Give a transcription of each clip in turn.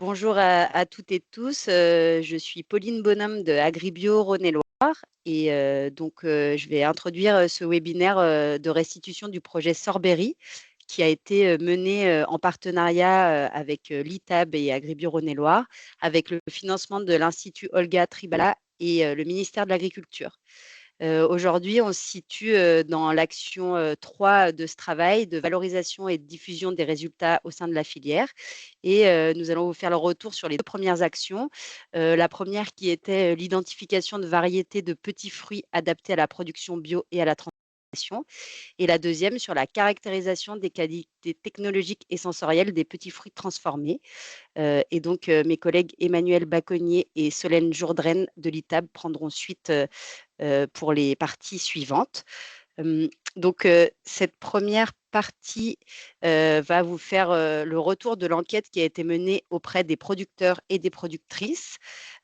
Bonjour à toutes et tous. Je suis Pauline Bonhomme de Agribio Rhône-et-Loire et je vais introduire ce webinaire de restitution du projet Sorbery qui a été mené en partenariat avec l'ITAB et Agribio Rhône-et-Loire avec le financement de l'Institut Olga Tribala et le ministère de l'Agriculture. Aujourd'hui, on se situe dans l'action 3 de ce travail de valorisation et de diffusion des résultats au sein de la filière. Et nous allons vous faire le retour sur les 2 premières actions. La première qui était l'identification de variétés de petits fruits adaptés à la production bio et à la transformation. Et la deuxième sur la caractérisation des qualités technologiques et sensorielles des petits fruits transformés. Mes collègues Emmanuel Baconnier et Solène Jourdraine de l'ITAB prendront suite pour les parties suivantes. Cette première partie va vous faire le retour de l'enquête qui a été menée auprès des producteurs et des productrices.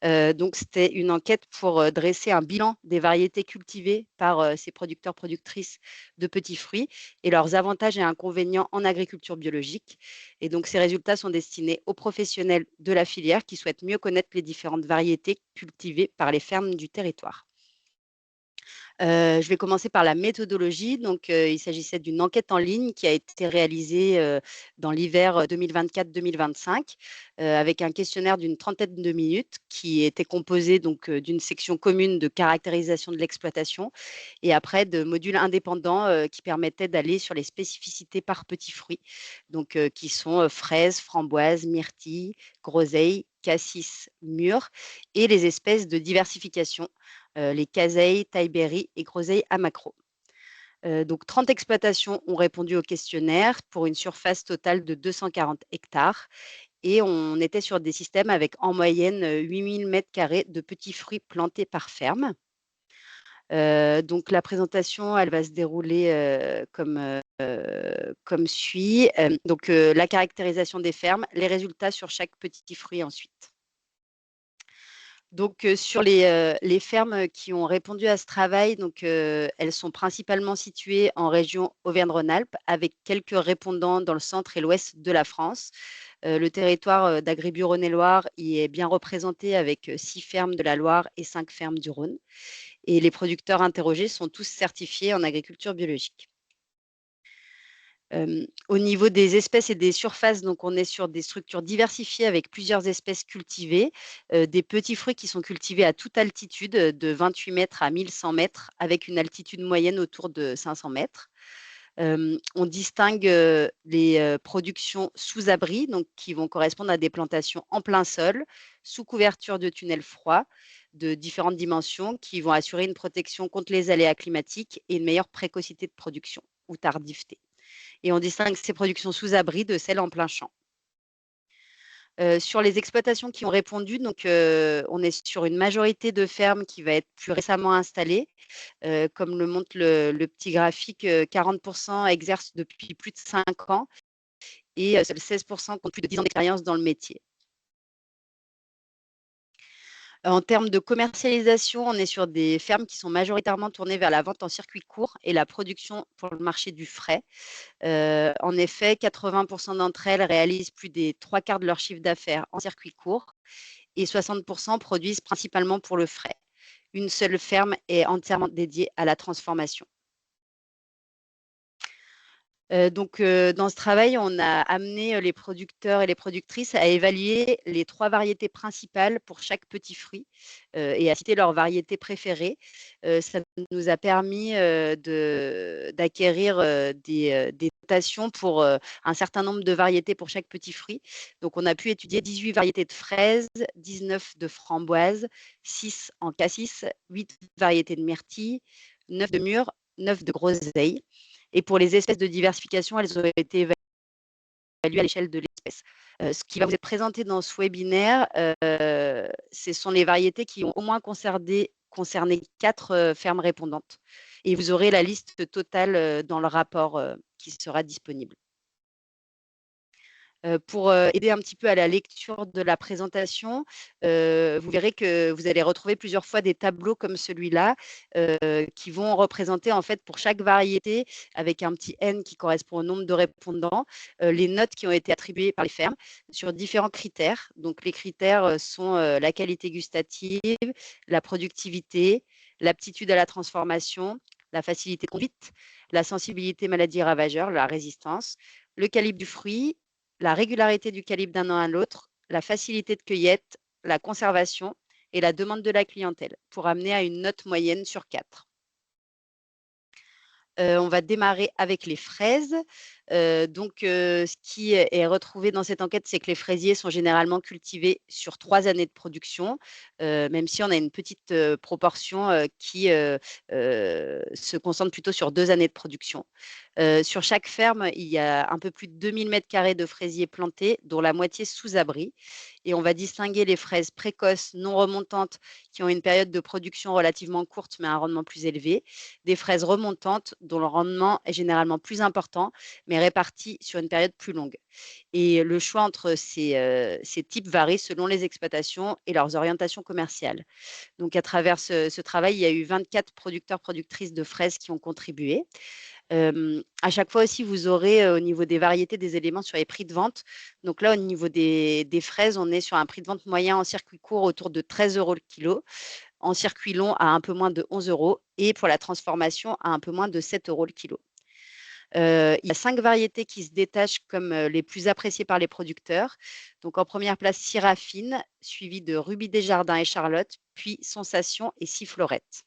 C'était une enquête pour dresser un bilan des variétés cultivées par ces producteurs-productrices de petits fruits et leurs avantages et inconvénients en agriculture biologique. Et donc, ces résultats sont destinés aux professionnels de la filière qui souhaitent mieux connaître les différentes variétés cultivées par les fermes du territoire. Je vais commencer par la méthodologie. Il s'agissait d'une enquête en ligne qui a été réalisée dans l'hiver 2024-2025 avec un questionnaire d'une trentaine de minutes qui était composé d'une section commune de caractérisation de l'exploitation et après de modules indépendants qui permettaient d'aller sur les spécificités par petits fruits, qui sont fraises, framboises, myrtilles, groseilles, cassis, mûres et les espèces de diversification les caseilles, taille-berry et groseilles à macro. 30 exploitations ont répondu au questionnaire pour une surface totale de 240 hectares et on était sur des systèmes avec en moyenne 8000 mètres carrés de petits fruits plantés par ferme. La présentation, elle va se dérouler comme suit. La caractérisation des fermes, les résultats sur chaque petit fruit ensuite. Sur les fermes qui ont répondu à ce travail, elles sont principalement situées en région Auvergne-Rhône-Alpes avec quelques répondants dans le centre et l'ouest de la France. Le territoire d'Agribio Rhône-et-Loire y est bien représenté avec 6 fermes de la Loire et 5 fermes du Rhône. Et les producteurs interrogés sont tous certifiés en agriculture biologique. Au niveau des espèces et des surfaces, on est sur des structures diversifiées avec plusieurs espèces cultivées, des petits fruits qui sont cultivés à toute altitude, de 28 mètres à 1100 mètres, avec une altitude moyenne autour de 500 mètres. On distingue les productions sous abri, qui vont correspondre à des plantations en plein sol, sous couverture de tunnels froids de différentes dimensions qui vont assurer une protection contre les aléas climatiques et une meilleure précocité de production ou tardiveté. Et on distingue ces productions sous abri de celles en plein champ. Sur les exploitations qui ont répondu, on est sur une majorité de fermes qui va être plus récemment installée. Comme le montre le petit graphique, 40% exercent depuis plus de 5 ans et seuls 16% ont plus de 10 ans d'expérience dans le métier. En termes de commercialisation, on est sur des fermes qui sont majoritairement tournées vers la vente en circuit court et la production pour le marché du frais. En effet, 80% d'entre elles réalisent plus des 3/4 de leur chiffre d'affaires en circuit court et 60% produisent principalement pour le frais. Une seule ferme est entièrement dédiée à la transformation. Dans ce travail, on a amené les producteurs et les productrices à évaluer les 3 variétés principales pour chaque petit fruit et à citer leurs variétés préférées. Ça nous a permis d'acquérir des notations pour un certain nombre de variétés pour chaque petit fruit. Donc, on a pu étudier 18 variétés de fraises, 19 de framboises, 6 en cassis, 8 variétés de myrtilles, 9 de mûres, 9 de groseilles. Et pour les espèces de diversification, elles ont été évaluées à l'échelle de l'espèce. Ce qui va vous être présenté dans ce webinaire, ce sont les variétés qui ont au moins concerné 4 fermes répondantes. Et vous aurez la liste totale dans le rapport qui sera disponible. Pour aider un petit peu à la lecture de la présentation, vous verrez que vous allez retrouver plusieurs fois des tableaux comme celui-là qui vont représenter en fait pour chaque variété avec un petit N qui correspond au nombre de répondants, les notes qui ont été attribuées par les fermes sur différents critères. Donc les critères sont la qualité gustative, la productivité, l'aptitude à la transformation, la facilité de conduite, la sensibilité maladie ravageur, la résistance, le calibre du fruit, la régularité du calibre d'un an à l'autre, la facilité de cueillette, la conservation et la demande de la clientèle pour amener à une note moyenne sur 4. On va démarrer avec les fraises. Ce qui est retrouvé dans cette enquête, c'est que les fraisiers sont généralement cultivés sur 3 années de production, même si on a une petite proportion qui se concentre plutôt sur 2 années de production. Sur chaque ferme, il y a un peu plus de 2000 mètres carrés de fraisiers plantés, dont la moitié sous abri. Et on va distinguer les fraises précoces, non remontantes, qui ont une période de production relativement courte, mais un rendement plus élevé, des fraises remontantes, dont le rendement est généralement plus important, mais réparti sur une période plus longue. Et le choix entre ces types varie selon les exploitations et leurs orientations commerciales. Donc, à travers ce travail, il y a eu 24 producteurs, productrices de fraises qui ont contribué. À chaque fois aussi, vous aurez au niveau des variétés des éléments sur les prix de vente. Donc là, au niveau des fraises, on est sur un prix de vente moyen en circuit court autour de 13 euros le kilo, en circuit long à un peu moins de 11 euros et pour la transformation à un peu moins de 7 euros le kilo. Il y a 5 variétés qui se détachent comme les plus appréciées par les producteurs. Donc en première place, Syrah fine, suivie de Ruby Desjardins et Charlotte, puis Sensation et Sifflorette.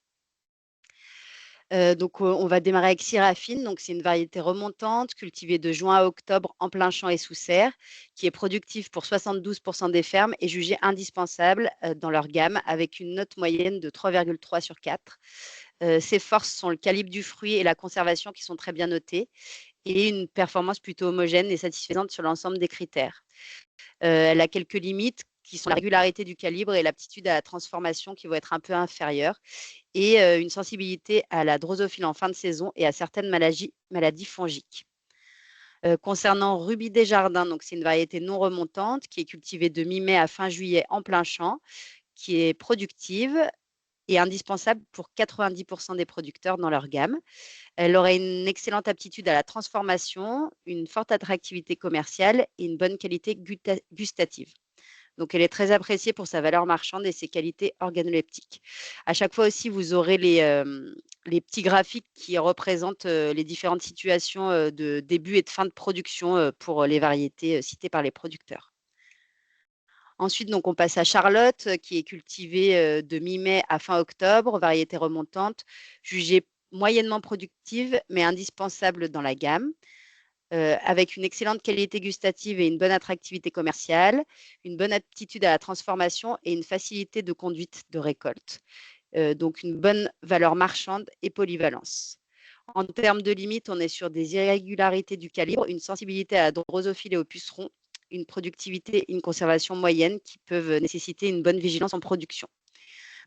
On va démarrer avec Syrafine. Donc, c'est une variété remontante cultivée de juin à octobre en plein champ et sous serre, qui est productive pour 72% des fermes et jugée indispensable dans leur gamme avec une note moyenne de 3,3 sur 4. Ses forces sont le calibre du fruit et la conservation qui sont très bien notés et une performance plutôt homogène et satisfaisante sur l'ensemble des critères. Elle a quelques limites qui sont la régularité du calibre et l'aptitude à la transformation qui vont être un peu inférieures et une sensibilité à la drosophile en fin de saison et à certaines maladies fongiques. Concernant Ruby Desjardins, donc c'est une variété non remontante qui est cultivée de mi-mai à fin juillet en plein champ, qui est productive et indispensable pour 90% des producteurs dans leur gamme. Elle aurait une excellente aptitude à la transformation, une forte attractivité commerciale et une bonne qualité gustative. Donc, elle est très appréciée pour sa valeur marchande et ses qualités organoleptiques. À chaque fois aussi, vous aurez les petits graphiques qui représentent les différentes situations de début et de fin de production pour les variétés citées par les producteurs. Ensuite, donc, on passe à Charlotte, qui est cultivée de mi-mai à fin octobre, variété remontante, jugée moyennement productive, mais indispensable dans la gamme. Avec une excellente qualité gustative et une bonne attractivité commerciale, une bonne aptitude à la transformation et une facilité de conduite de récolte. Donc une bonne valeur marchande et polyvalence. En termes de limites, on est sur des irrégularités du calibre, une sensibilité à la drosophile et au puceron, une productivité et une conservation moyenne qui peuvent nécessiter une bonne vigilance en production.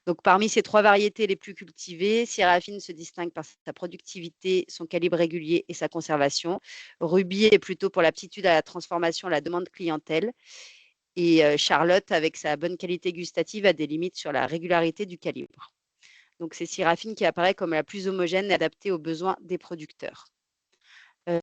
Donc, parmi ces 3 variétés les plus cultivées, Syrah fine se distingue par sa productivité, son calibre régulier et sa conservation. Ruby est plutôt pour l'aptitude à la transformation, à la demande clientèle. Et Charlotte, avec sa bonne qualité gustative, a des limites sur la régularité du calibre. Donc, c'est Syrah fine qui apparaît comme la plus homogène et adaptée aux besoins des producteurs.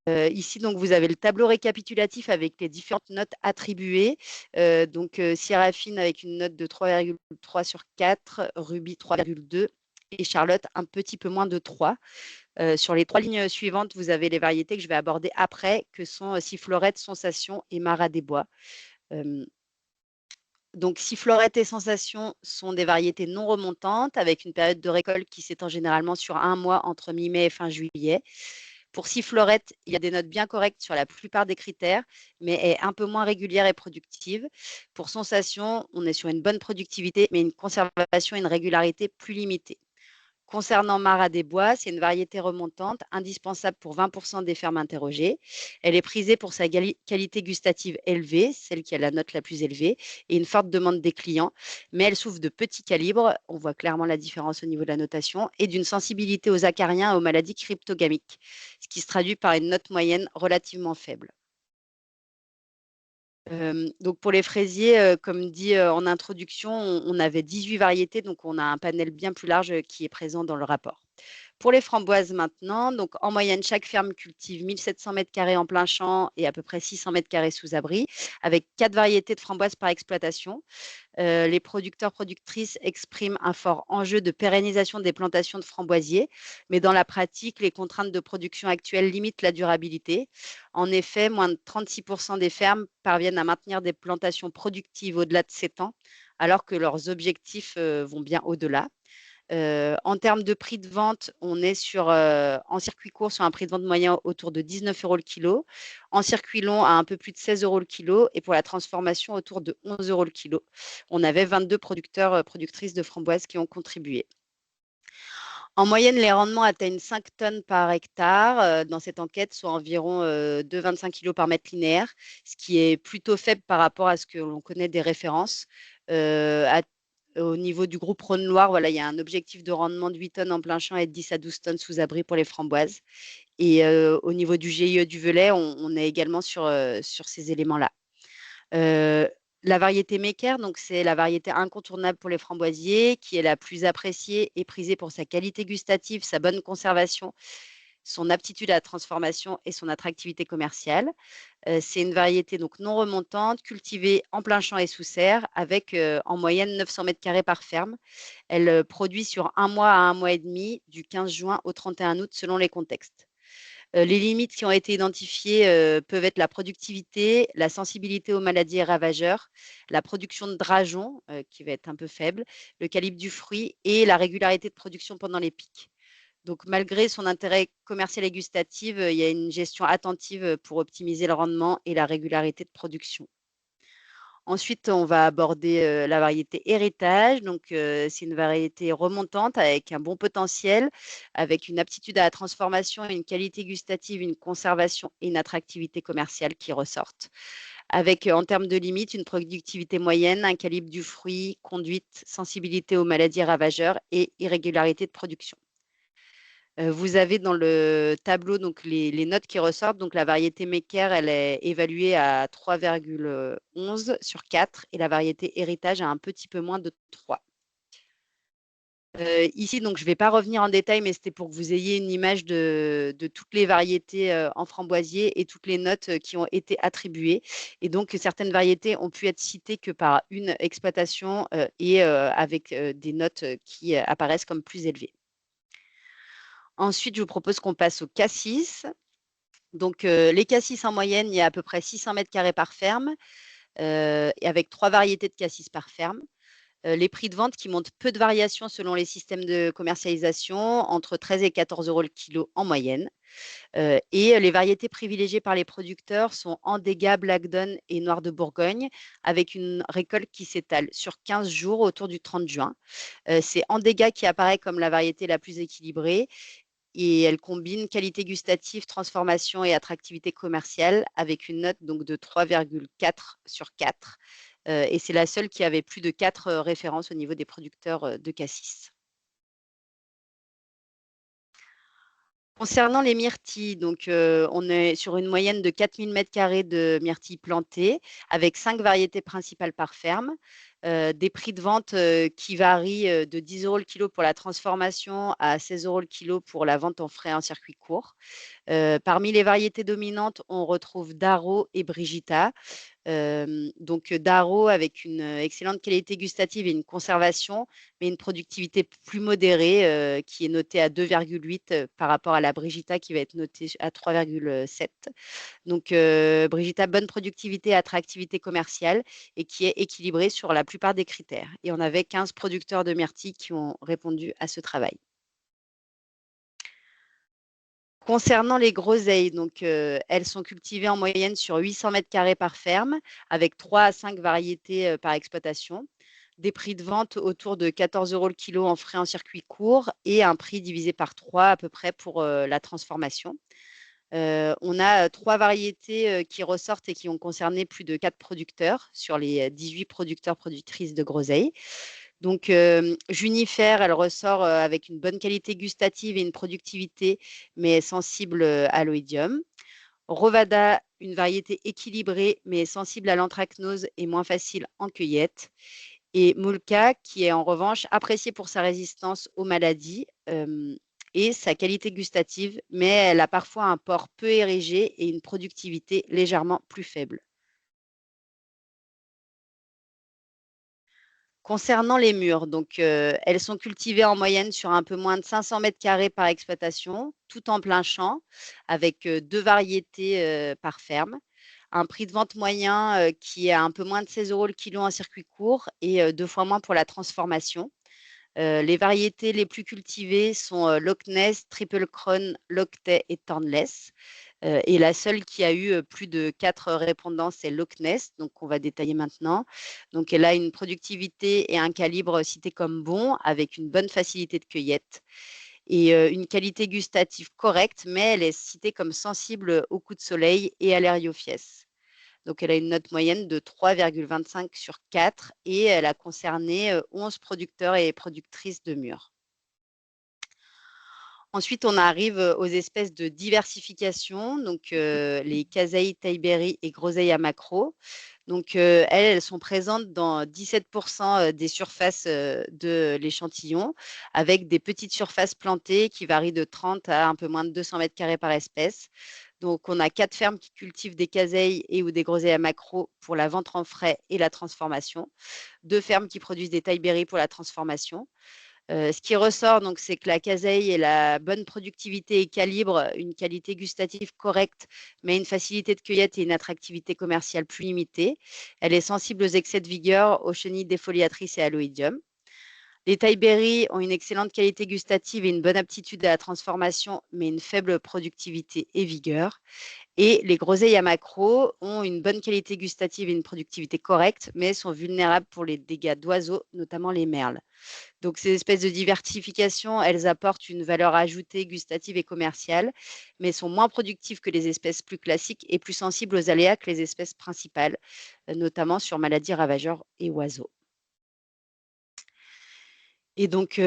Ici, donc, vous avez le tableau récapitulatif avec les différentes notes attribuées. Syrah fine avec une note de 3,3 sur 4, Ruby 3,2 et Charlotte un petit peu moins de 3. Sur les 3 lignes suivantes, vous avez les variétés que je vais aborder après, que sont Sifflorette, Sensation et Marat des Bois. Donc, Sifflorette et Sensation sont des variétés non remontantes avec une période de récolte qui s'étend généralement sur un mois entre mi-mai et fin juillet. Pour Sifflorette, il y a des notes bien correctes sur la plupart des critères, mais est un peu moins régulière et productive. Pour Sensation, on est sur une bonne productivité, mais une conservation et une régularité plus limitée. Concernant Marat des Bois, c'est une variété remontante, indispensable pour 20% des fermes interrogées. Elle est prisée pour sa qualité gustative élevée, celle qui a la note la plus élevée, et une forte demande des clients, mais elle souffre de petits calibres, on voit clairement la différence au niveau de la notation, et d'une sensibilité aux acariens et aux maladies cryptogamiques, ce qui se traduit par une note moyenne relativement faible. Donc pour les fraisiers, comme dit, en introduction, on avait 18 variétés, donc on a un panel bien plus large, qui est présent dans le rapport. Pour les framboises maintenant, donc en moyenne, chaque ferme cultive 1 700 m² en plein champ et à peu près 600 m² sous abri, avec 4 variétés de framboises par exploitation. Les producteurs, productrices expriment un fort enjeu de pérennisation des plantations de framboisiers, mais dans la pratique, les contraintes de production actuelles limitent la durabilité. En effet, moins de 36% des fermes parviennent à maintenir des plantations productives au-delà de 7 ans, alors que leurs objectifs vont bien au-delà. En termes de prix de vente, on est en circuit court sur un prix de vente moyen autour de 19 € le kilo, en circuit long à un peu plus de 16 € le kilo et pour la transformation autour de 11 € le kilo. On avait 22 producteurs, productrices de framboises qui ont contribué. En moyenne, les rendements atteignent 5 tonnes par hectare dans cette enquête, soit environ 2,25 kg par mètre linéaire, ce qui est plutôt faible par rapport à ce que l'on connaît des références. Au niveau du groupe Rhône-Loire, voilà, il y a un objectif de rendement de 8 tonnes en plein champ et de 10 à 12 tonnes sous abri pour les framboises. Et au niveau du GIE du Velay, on est également sur ces éléments-là. La variété Mekker, donc c'est la variété incontournable pour les framboisiers, qui est la plus appréciée et prisée pour sa qualité gustative, sa bonne conservation, son aptitude à la transformation et son attractivité commerciale. C'est une variété donc non remontante, cultivée en plein champ et sous serre, avec en moyenne 900 m² par ferme. Elle produit sur 1 mois à 1 mois et demi, du 15 juin au 31 août, selon les contextes. Les limites qui ont été identifiées peuvent être la productivité, la sensibilité aux maladies et ravageurs, la production de drageons, qui va être un peu faible, le calibre du fruit et la régularité de production pendant les pics. Donc, malgré son intérêt commercial et gustatif, il y a une gestion attentive pour optimiser le rendement et la régularité de production. Ensuite, on va aborder la variété héritage. Donc, c'est une variété remontante avec un bon potentiel, avec une aptitude à la transformation, une qualité gustative, une conservation et une attractivité commerciale qui ressortent. Avec, en termes de limites, une productivité moyenne, un calibre du fruit, conduite, sensibilité aux maladies ravageurs et irrégularité de production. Vous avez dans le tableau donc les notes qui ressortent. Donc la variété Mekker, elle est évaluée à 3,11 sur 4 et la variété héritage à un petit peu moins de 3. Ici, donc je ne vais pas revenir en détail, mais c'était pour que vous ayez une image de toutes les variétés en framboisier et toutes les notes qui ont été attribuées. Et donc, certaines variétés ont pu être citées que par une exploitation et avec des notes qui apparaissent comme plus élevées. Ensuite, je vous propose qu'on passe au cassis. Donc, les cassis en moyenne, il y a à peu près 600 m² par ferme, et avec 3 variétés de cassis par ferme. Les prix de vente qui montrent peu de variations selon les systèmes de commercialisation, entre 13 et 14 € le kilo en moyenne. Et les variétés privilégiées par les producteurs sont Andega, Blackdon et Noir de Bourgogne, avec une récolte qui s'étale sur 15 jours autour du 30 juin. C'est Andega qui apparaît comme la variété la plus équilibrée et elle combine qualité gustative, transformation et attractivité commerciale avec une note donc de 3,4 sur 4. Et c'est la seule qui avait plus de 4 références au niveau des producteurs de cassis. Concernant les myrtilles, donc on est sur une moyenne de 4 000 m² de myrtilles plantées avec 5 variétés principales par ferme. Des prix de vente qui varient de 10 € le kilo pour la transformation à 16 € le kilo pour la vente en frais en circuit court. Parmi les variétés dominantes, on retrouve Darro et Brigitta. Donc Darro avec une excellente qualité gustative et une conservation, mais une productivité plus modérée qui est notée à 2,8 par rapport à la Brigitta qui va être notée à 3,7. Donc Brigitta, bonne productivité, attractivité commerciale et qui est équilibrée sur la plupart des critères. Et on avait 15 producteurs de myrtilles qui ont répondu à ce travail. Concernant les groseilles, donc, elles sont cultivées en moyenne sur 800 m² par ferme, avec 3 à 5 variétés par exploitation. Des prix de vente autour de 14 € le kilo en frais en circuit court et un prix divisé par 3 à peu près pour la transformation. On a 3 variétés qui ressortent et qui ont concerné plus de 4 producteurs sur les 18 producteurs productrices de groseilles. Donc, Junifer, elle ressort avec une bonne qualité gustative et une productivité, mais sensible à l'oïdium. Rovada une variété équilibrée mais sensible à l'anthracnose et moins facile en cueillette. Et Mulca, qui est en revanche appréciée pour sa résistance aux maladies et sa qualité gustative, mais elle a parfois un port peu érigé et une productivité légèrement plus faible. Concernant les mûres, donc elles sont cultivées en moyenne sur un peu moins de 500 mètres carrés par exploitation, tout en plein champ, avec 2 variétés par ferme. Un prix de vente moyen qui est à un peu moins de 16 € le kilo en circuit court et 2 fois moins pour la transformation. Les variétés les plus cultivées sont Loch Ness, Triple Crown, Locktay et Thornless. Et la seule qui a eu plus de 4 répondants, c'est Loch Ness, donc on va détailler maintenant. Donc elle a une productivité et un calibre cités comme bon, avec une bonne facilité de cueillette et une qualité gustative correcte, mais elle est citée comme sensible au coup de soleil et à l'héliophiès. Donc elle a une note moyenne de 3,25 sur 4 et elle a concerné 11 producteurs et productrices de mûres. Ensuite, on arrive aux espèces de diversification, donc les caseilles, tailleberry et groseilles à maquereau. Donc, elles sont présentes dans 17% des surfaces de l'échantillon, avec des petites surfaces plantées qui varient de 30 à un peu moins de 200 mètres carrés par espèce. Donc, on a 4 fermes qui cultivent des caseilles et ou des groseilles à maquereau pour la vente en frais et la transformation. 2 fermes qui produisent des tailleberry pour la transformation. Ce qui ressort, donc, c'est que la caseille est la bonne productivité et calibre, une qualité gustative correcte, mais une facilité de cueillette et une attractivité commerciale plus limitée. Elle est sensible aux excès de vigueur, aux chenilles défoliatrices et à l'oïdium. Les tailleberry ont une excellente qualité gustative et une bonne aptitude à la transformation, mais une faible productivité et vigueur. Et les groseilles à maquereau ont une bonne qualité gustative et une productivité correcte, mais sont vulnérables pour les dégâts d'oiseaux, notamment les merles. Donc, ces espèces de diversification, elles apportent une valeur ajoutée gustative et commerciale, mais sont moins productives que les espèces plus classiques et plus sensibles aux aléas que les espèces principales, notamment sur maladies ravageurs et oiseaux. Et donc,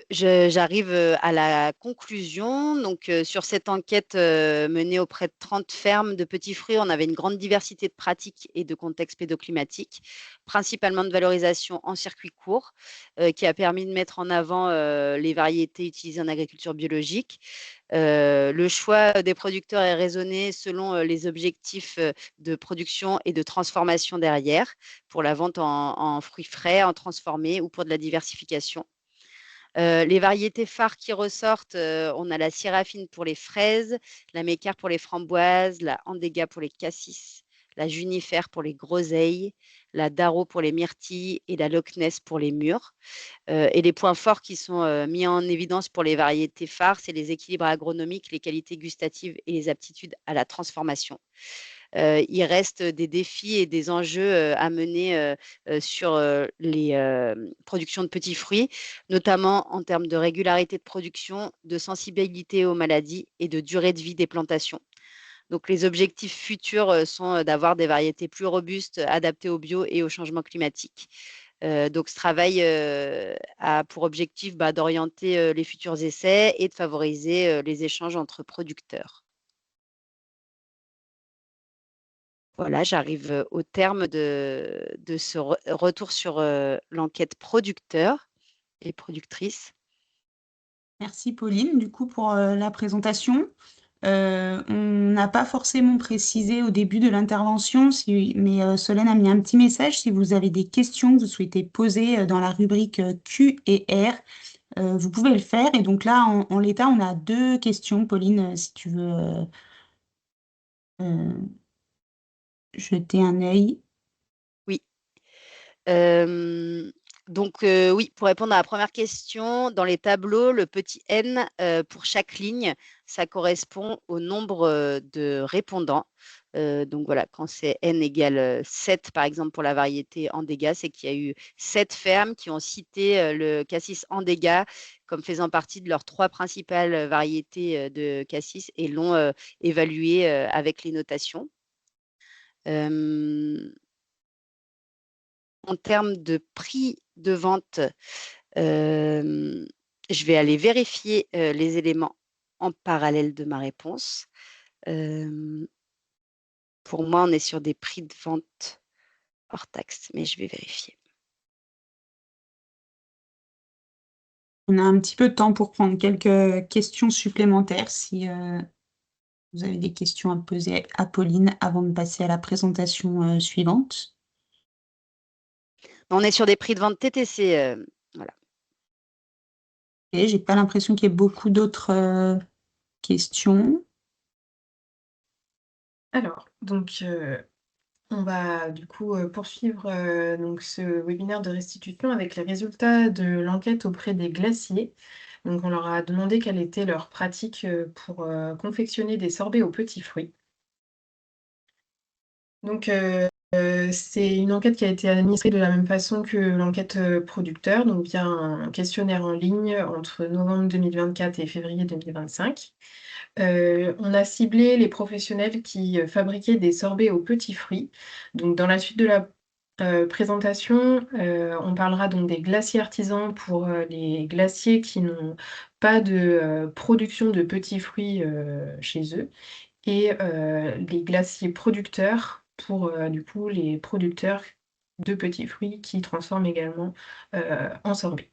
j'arrive à la conclusion. Donc, sur cette enquête menée auprès de 30 fermes de petits fruits, on avait une grande diversité de pratiques et de contextes pédoclimatiques, principalement de valorisation en circuit court, qui a permis de mettre en avant les variétés utilisées en agriculture biologique. Le choix des producteurs est raisonné selon les objectifs de production et de transformation derrière, pour la vente en fruits frais, en transformés ou pour de la diversification. Les variétés phares qui ressortent, on a la Syrafine pour les fraises, la Mécare pour les framboises, la Andega pour les cassis, la Junifère pour les groseilles, la Darro pour les myrtilles et la Loch Ness pour les mûres. Et les points forts qui sont mis en évidence pour les variétés phares, c'est les équilibres agronomiques, les qualités gustatives et les aptitudes à la transformation. Il reste des défis et des enjeux à mener sur les productions de petits fruits, notamment en termes de régularité de production, de sensibilité aux maladies et de durée de vie des plantations. Donc, les objectifs futurs sont d'avoir des variétés plus robustes, adaptées au bio et au changement climatique. Donc, ce travail a pour objectif d'orienter les futurs essais et de favoriser les échanges entre producteurs. Voilà, j'arrive au terme de ce retour sur l'enquête producteur et productrice. Merci Pauline, du coup, pour la présentation. On n'a pas forcément précisé au début de l'intervention, mais Solène a mis un petit message. Si vous avez des questions que vous souhaitez poser dans la rubrique Q et R, vous pouvez le faire. Et donc là, en l'état, on a 2 questions. Pauline, si tu veux euh, jeter un œil. Oui. Donc, oui, pour répondre à la première question, dans les tableaux, le petit n pour chaque ligne, ça correspond au nombre de répondants. Donc voilà, quand c'est n égale 7, par exemple, pour la variété Andega, c'est qu'il y a eu 7 fermes qui ont cité le cassis Andega comme faisant partie de leurs 3 principales variétés de cassis et l'ont évalué avec les notations. En termes de prix de vente, je vais aller vérifier les éléments en parallèle de ma réponse. Pour moi, on est sur des prix de vente hors taxe, mais je vais vérifier. On a un petit peu de temps pour prendre quelques questions supplémentaires si vous avez des questions à poser à Pauline avant de passer à la présentation suivante. On est sur des prix de vente TTC, voilà. Et j'ai pas l'impression qu'il y ait beaucoup d'autres questions. Alors, donc, on va du coup poursuivre donc ce webinaire de restitution avec les résultats de l'enquête auprès des glaciers. Donc, on leur a demandé quelle était leur pratique pour confectionner des sorbets aux petits fruits. Donc, c'est une enquête qui a été administrée de la même façon que l'enquête producteur, donc via un questionnaire en ligne entre novembre 2024 et février 2025. On a ciblé les professionnels qui fabriquaient des sorbets aux petits fruits. Donc, dans la suite de la présentation, on parlera donc des glaciers artisans pour les glaciers qui n'ont pas de production de petits fruits chez eux, et les glaciers producteurs pour du coup les producteurs de petits fruits qui transforment également en sorbet.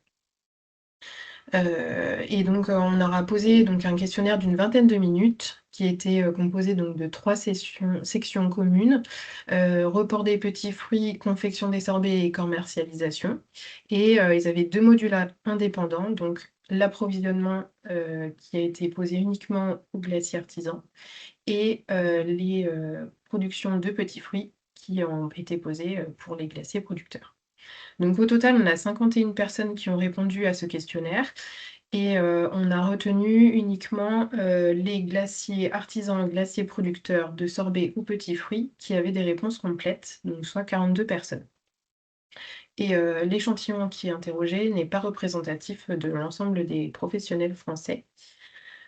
Et donc, on aura posé donc un questionnaire d'une vingtaine de minutes qui était composé donc de 3 sections communes, report des petits fruits, confection des sorbets et commercialisation. Et ils avaient 2 modules indépendants, donc l'approvisionnement qui a été posé uniquement aux glaciers artisans et les productions de petits fruits qui ont été posées pour les glaciers producteurs. Donc au total, on a 51 personnes qui ont répondu à ce questionnaire et on a retenu uniquement les glaciers artisans, glaciers producteurs de sorbets ou petits fruits qui avaient des réponses complètes, donc soit 42 personnes. Et l'échantillon qui est interrogé n'est pas représentatif de l'ensemble des professionnels français.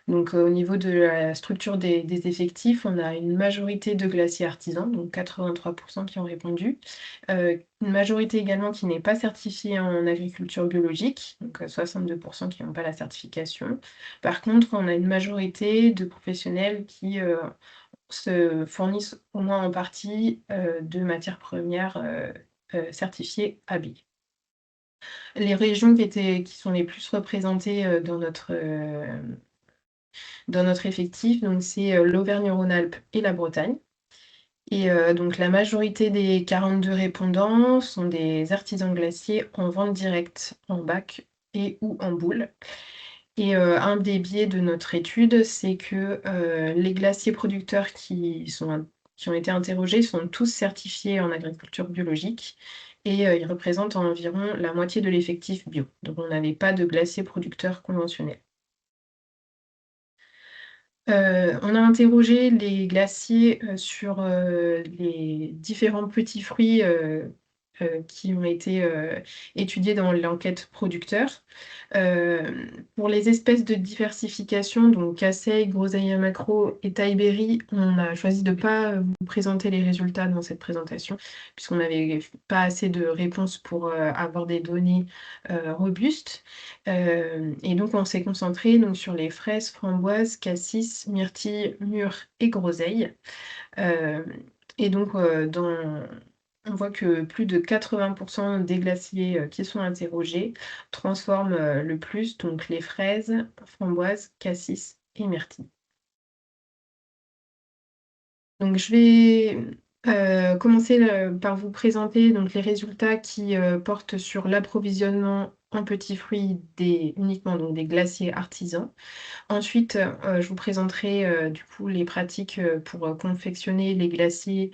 Donc, au niveau de la structure des effectifs, on a une majorité de glaciers artisans, donc 83% qui ont répondu. Une majorité également qui n'est pas certifiée en agriculture biologique, donc 62% qui n'ont pas la certification. Par contre, on a une majorité de professionnels qui se fournissent au moins en partie de matières premières certifiées AB. Les régions qui sont les plus représentées dans notre effectif, donc c'est l'Auvergne-Rhône-Alpes et la Bretagne. Et donc la majorité des 42 répondants sont des artisans glaciers en vente directe en bac et ou en boule. Et un des biais de notre étude, c'est que les glaciers producteurs qui ont été interrogés sont tous certifiés en agriculture biologique et ils représentent environ la moitié de l'effectif bio. Donc on n'avait pas de glaciers producteurs conventionnels. On a interrogé les glaciers sur les différents petits fruits qui ont été étudiés dans l'enquête producteur. Pour les espèces de diversification, donc Casseille, Groseille à Macro et Taille-Berry, on a choisi de ne pas vous présenter les résultats dans cette présentation, puisqu'on n'avait pas assez de réponses pour avoir des données robustes. Et donc, on s'est concentré donc, sur les fraises, framboises, cassis, myrtilles, mûres et groseilles. Et donc, on voit que plus de 80% des glaciers qui sont interrogés transforment le plus, donc les fraises, framboises, cassis et myrtilles. Donc, je vais commencer par vous présenter donc, les résultats qui portent sur l'approvisionnement en petits fruits uniquement donc, des glaciers artisans. Ensuite, je vous présenterai du coup les pratiques pour confectionner les glaciers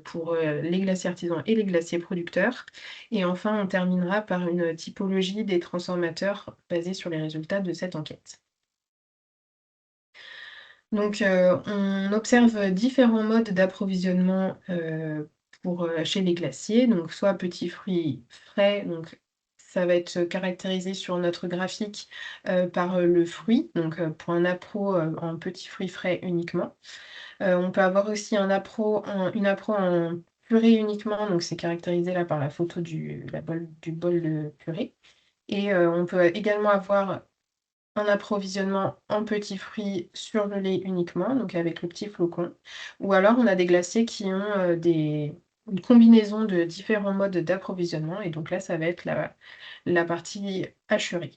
pour les glaciers artisans et les glaciers producteurs. Et enfin, on terminera par une typologie des transformateurs basée sur les résultats de cette enquête. Donc, on observe différents modes d'approvisionnement chez les glaciers. Donc, soit petits fruits frais, donc ça va être caractérisé sur notre graphique par le fruit, donc pour un appro en petits fruits frais uniquement. On peut avoir aussi une appro en purée uniquement, donc c'est caractérisé là par la photo du bol de purée. Et on peut également avoir un approvisionnement en petits fruits surgelés uniquement, donc avec le petit flocon, ou alors on a des glaciers qui ont, une combinaison de différents modes d'approvisionnement et donc là, ça va être la partie hachurée.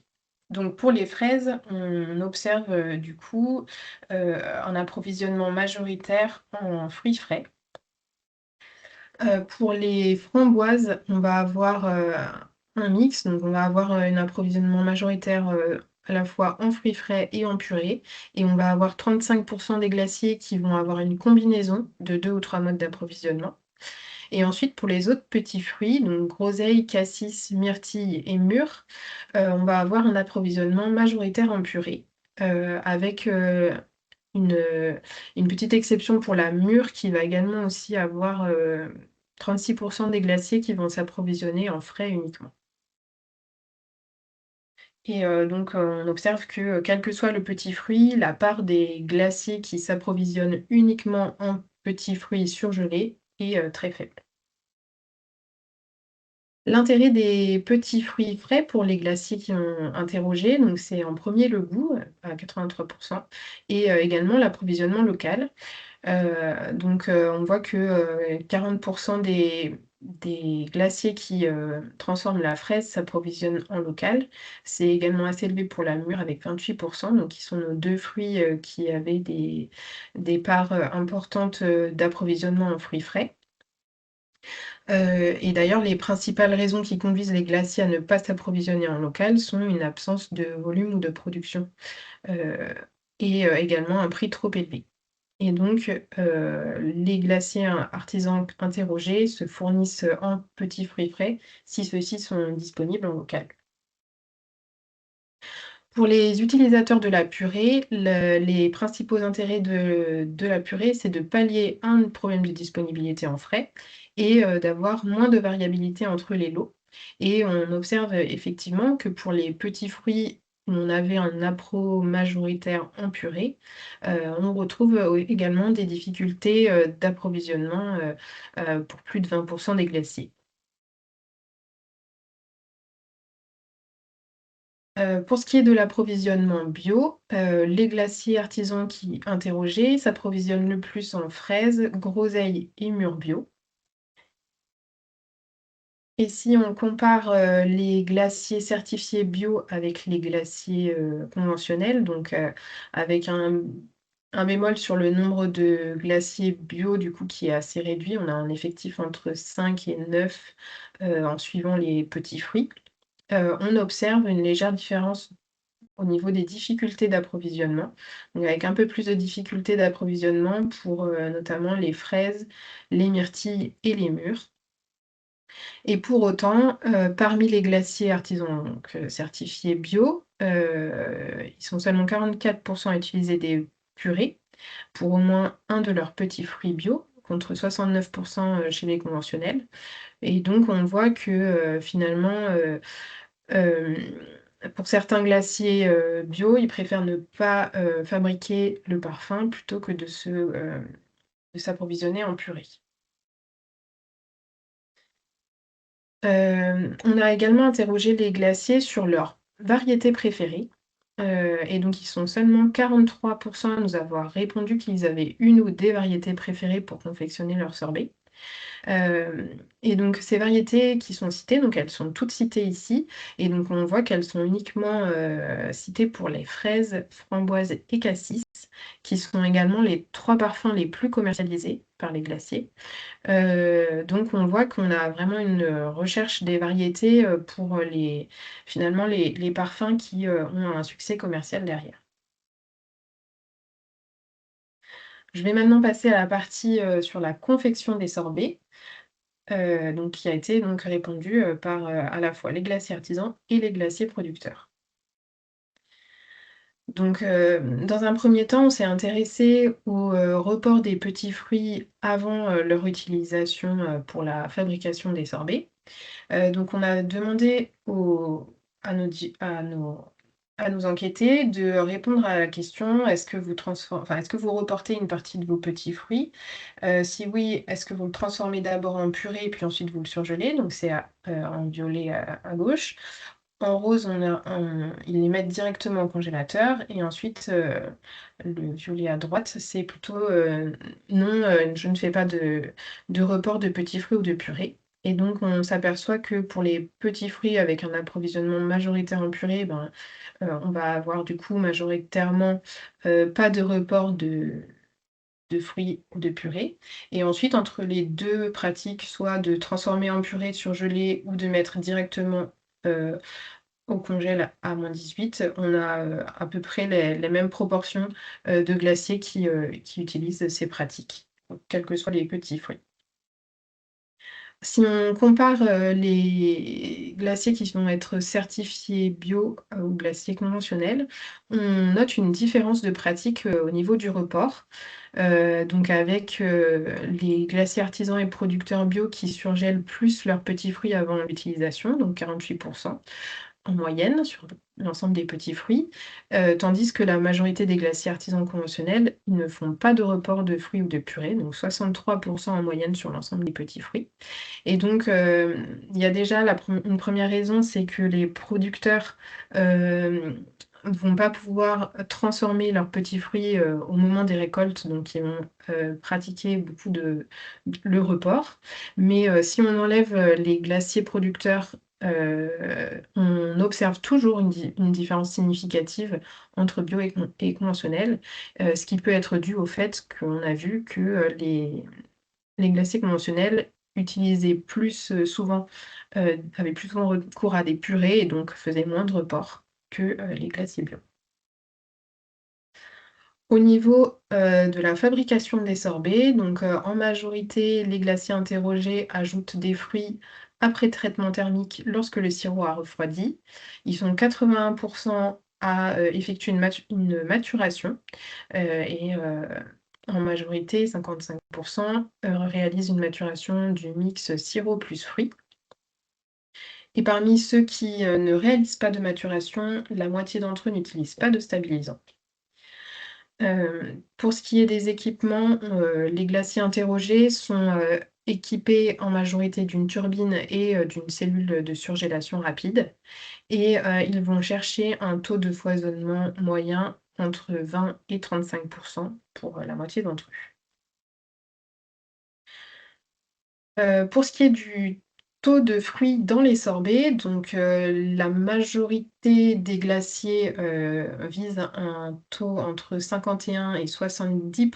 Donc pour les fraises, on observe, du coup, un approvisionnement majoritaire en fruits frais. Pour les framboises, on va avoir, un mix, donc on va avoir, un approvisionnement majoritaire, à la fois en fruits frais et en purée et on va avoir 35 des glaciers qui vont avoir une combinaison de 2 ou 3 modes d'approvisionnement et ensuite pour les autres petits fruits, donc groseilles, cassis, myrtilles et mûres, on va avoir un approvisionnement majoritaire en purée, avec, une, une petite exception pour la mûre qui va également aussi avoir, 36 des glaciers qui vont s'approvisionner en frais uniquement. Et donc on observe que, quel que soit le petit fruit, la part des glaciers qui s'approvisionnent uniquement en petits fruits surgelés est, très faible. L'intérêt des petits fruits frais pour les glaciers qui ont interrogé, donc c'est en premier le goût, à 83 et également l'approvisionnement local. On voit que, 40 des glaciers qui, transforment la fraise s'approvisionnent en local. C'est également assez élevé pour la mûre avec 28 donc qui sont nos 2 fruits, qui avaient des parts, importantes, d'approvisionnement en fruits frais. Et d'ailleurs, les principales raisons qui conduisent les glaciers à ne pas s'approvisionner en local sont une absence de volume ou de production, heu également un prix trop élevé. Et donc, les glaciers artisans interrogés se fournissent en petits fruits frais si ceux-ci sont disponibles en local. Pour les utilisateurs de la purée, les principaux intérêts de la purée, c'est de pallier un problème de disponibilité en frais et d'avoir moins de variabilité entre les lots. Et on observe effectivement que pour les petits fruits, où on avait un appro majoritaire en purée, on retrouve également des difficultés d'approvisionnement pour plus de 20 des glaciers. Pour ce qui est de l'approvisionnement bio, les glaciers artisans qui interrogés s'approvisionnent le plus en fraises, groseilles et mûres bio. Et si on compare, les glaciers certifiés bio avec les glaciers, conventionnels, donc avec un bémol sur le nombre de glaciers bio du coup qui est assez réduit, on a un effectif entre 5 et 9, en suivant les petits fruits. On observe une légère différence au niveau des difficultés d'approvisionnement, donc avec un peu plus de difficultés d'approvisionnement pour, notamment les fraises, les myrtilles et les mûres. Et pour autant, parmi les glaciers artisans donc, certifiés bio, ils sont seulement 44 à utiliser des purées pour au moins un de leurs petits fruits bio, contre 69 chez les conventionnels. Et donc on voit que, finalement, hem, pour certains glaciers, bio, ils préfèrent ne pas, fabriquer le parfum plutôt que de s'approvisionner en purée. On a également interrogé les glaciers sur leur variété préférée, et donc ils sont seulement 43 à nous avoir répondu qu'ils avaient une ou des variétés préférées pour confectionner leur sorbet. Et donc ces variétés qui sont citées, donc elles sont toutes citées ici et donc on voit qu'elles sont uniquement, citées pour les fraises, framboises et cassis, qui sont également les 3 parfums les plus commercialisés par les glaciers. Donc on voit qu'on a vraiment une, recherche des variétés, pour, finalement les parfums qui, ont un succès commercial derrière. Je vais maintenant passer à la partie, sur la confection des sorbets, donc qui a été donc répandue, par, à la fois les glaciers artisans et les glaciers producteurs. Donc, dans un premier temps, on s'est intéressé au, report des petits fruits avant, leur utilisation, pour la fabrication des sorbets. Donc on a demandé à nos enquêtés de répondre à la question: est-ce que vous reportez une partie de vos petits fruits? Si oui, est-ce que vous le transformez d'abord en purée puis ensuite vous le surgelez? Donc c'est en violet à gauche. En rose, ils les mettent directement au congélateur et ensuite, le violet à droite, c'est plutôt, non, je ne fais pas de report de petits fruits ou de purée et donc on s'aperçoit que pour les petits fruits avec un approvisionnement majoritaire en purée, ben, on va avoir du coup majoritairement, pas de report de fruits ou de purée et ensuite entre les 2 pratiques, soit de transformer en purée surgelée ou de mettre directement, heu au congèle à -18, on a, à peu près les mêmes proportions, de glaciers qui utilisent ces pratiques, donc quels que soient les petits fruits. Si on compare, les glaciers qui vont être certifiés bio, aux glaciers conventionnels, on note une différence de pratique, au niveau du report. Donc avec, les glaciers artisans et producteurs bio qui surgèlent plus leurs petits fruits avant l'utilisation, donc 48 en moyenne sur l'ensemble des petits fruits, tandis que la majorité des glaciers artisans conventionnels, ils ne font pas de report de fruits ou de purée, donc 63 en moyenne sur l'ensemble des petits fruits et donc il y a déjà une première raison, c'est que les producteurs, vont pas pouvoir transformer leurs petits fruits, au moment des récoltes, donc ils vont, pratiquer beaucoup le report. Mais si on enlève, les glaciers producteurs, on observe toujours une différence significative entre bio et conventionnel, ce qui peut être dû au fait qu'on a vu que, les glaciers conventionnels utilisaient plus, souvent, avaient plus souvent recours à des purées et donc faisaient moins de reports que, les glaciers bio. Au niveau, de la fabrication des sorbets, donc, en majorité, les glaciers interrogés ajoutent des fruits après traitement thermique lorsque le sirop a refroidi. Ils sont 81 à, effectuer une maturation, et en majorité, 55 réalisent une maturation du mix sirop plus fruits. Et parmi ceux qui, ne réalisent pas de maturation, la moitié d'entre eux n'utilisent pas de stabilisant. Pour ce qui est des équipements, les glaciers interrogés sont, équipés en majorité d'une turbine et d'une cellule de surgélation rapide et ils vont chercher un taux de foisonnement moyen entre 20 et 35 pour la moitié d'entre eux. Pour ce qui est du taux de fruits dans les sorbets, donc la majorité des glaciers, visent un taux entre 51 et 70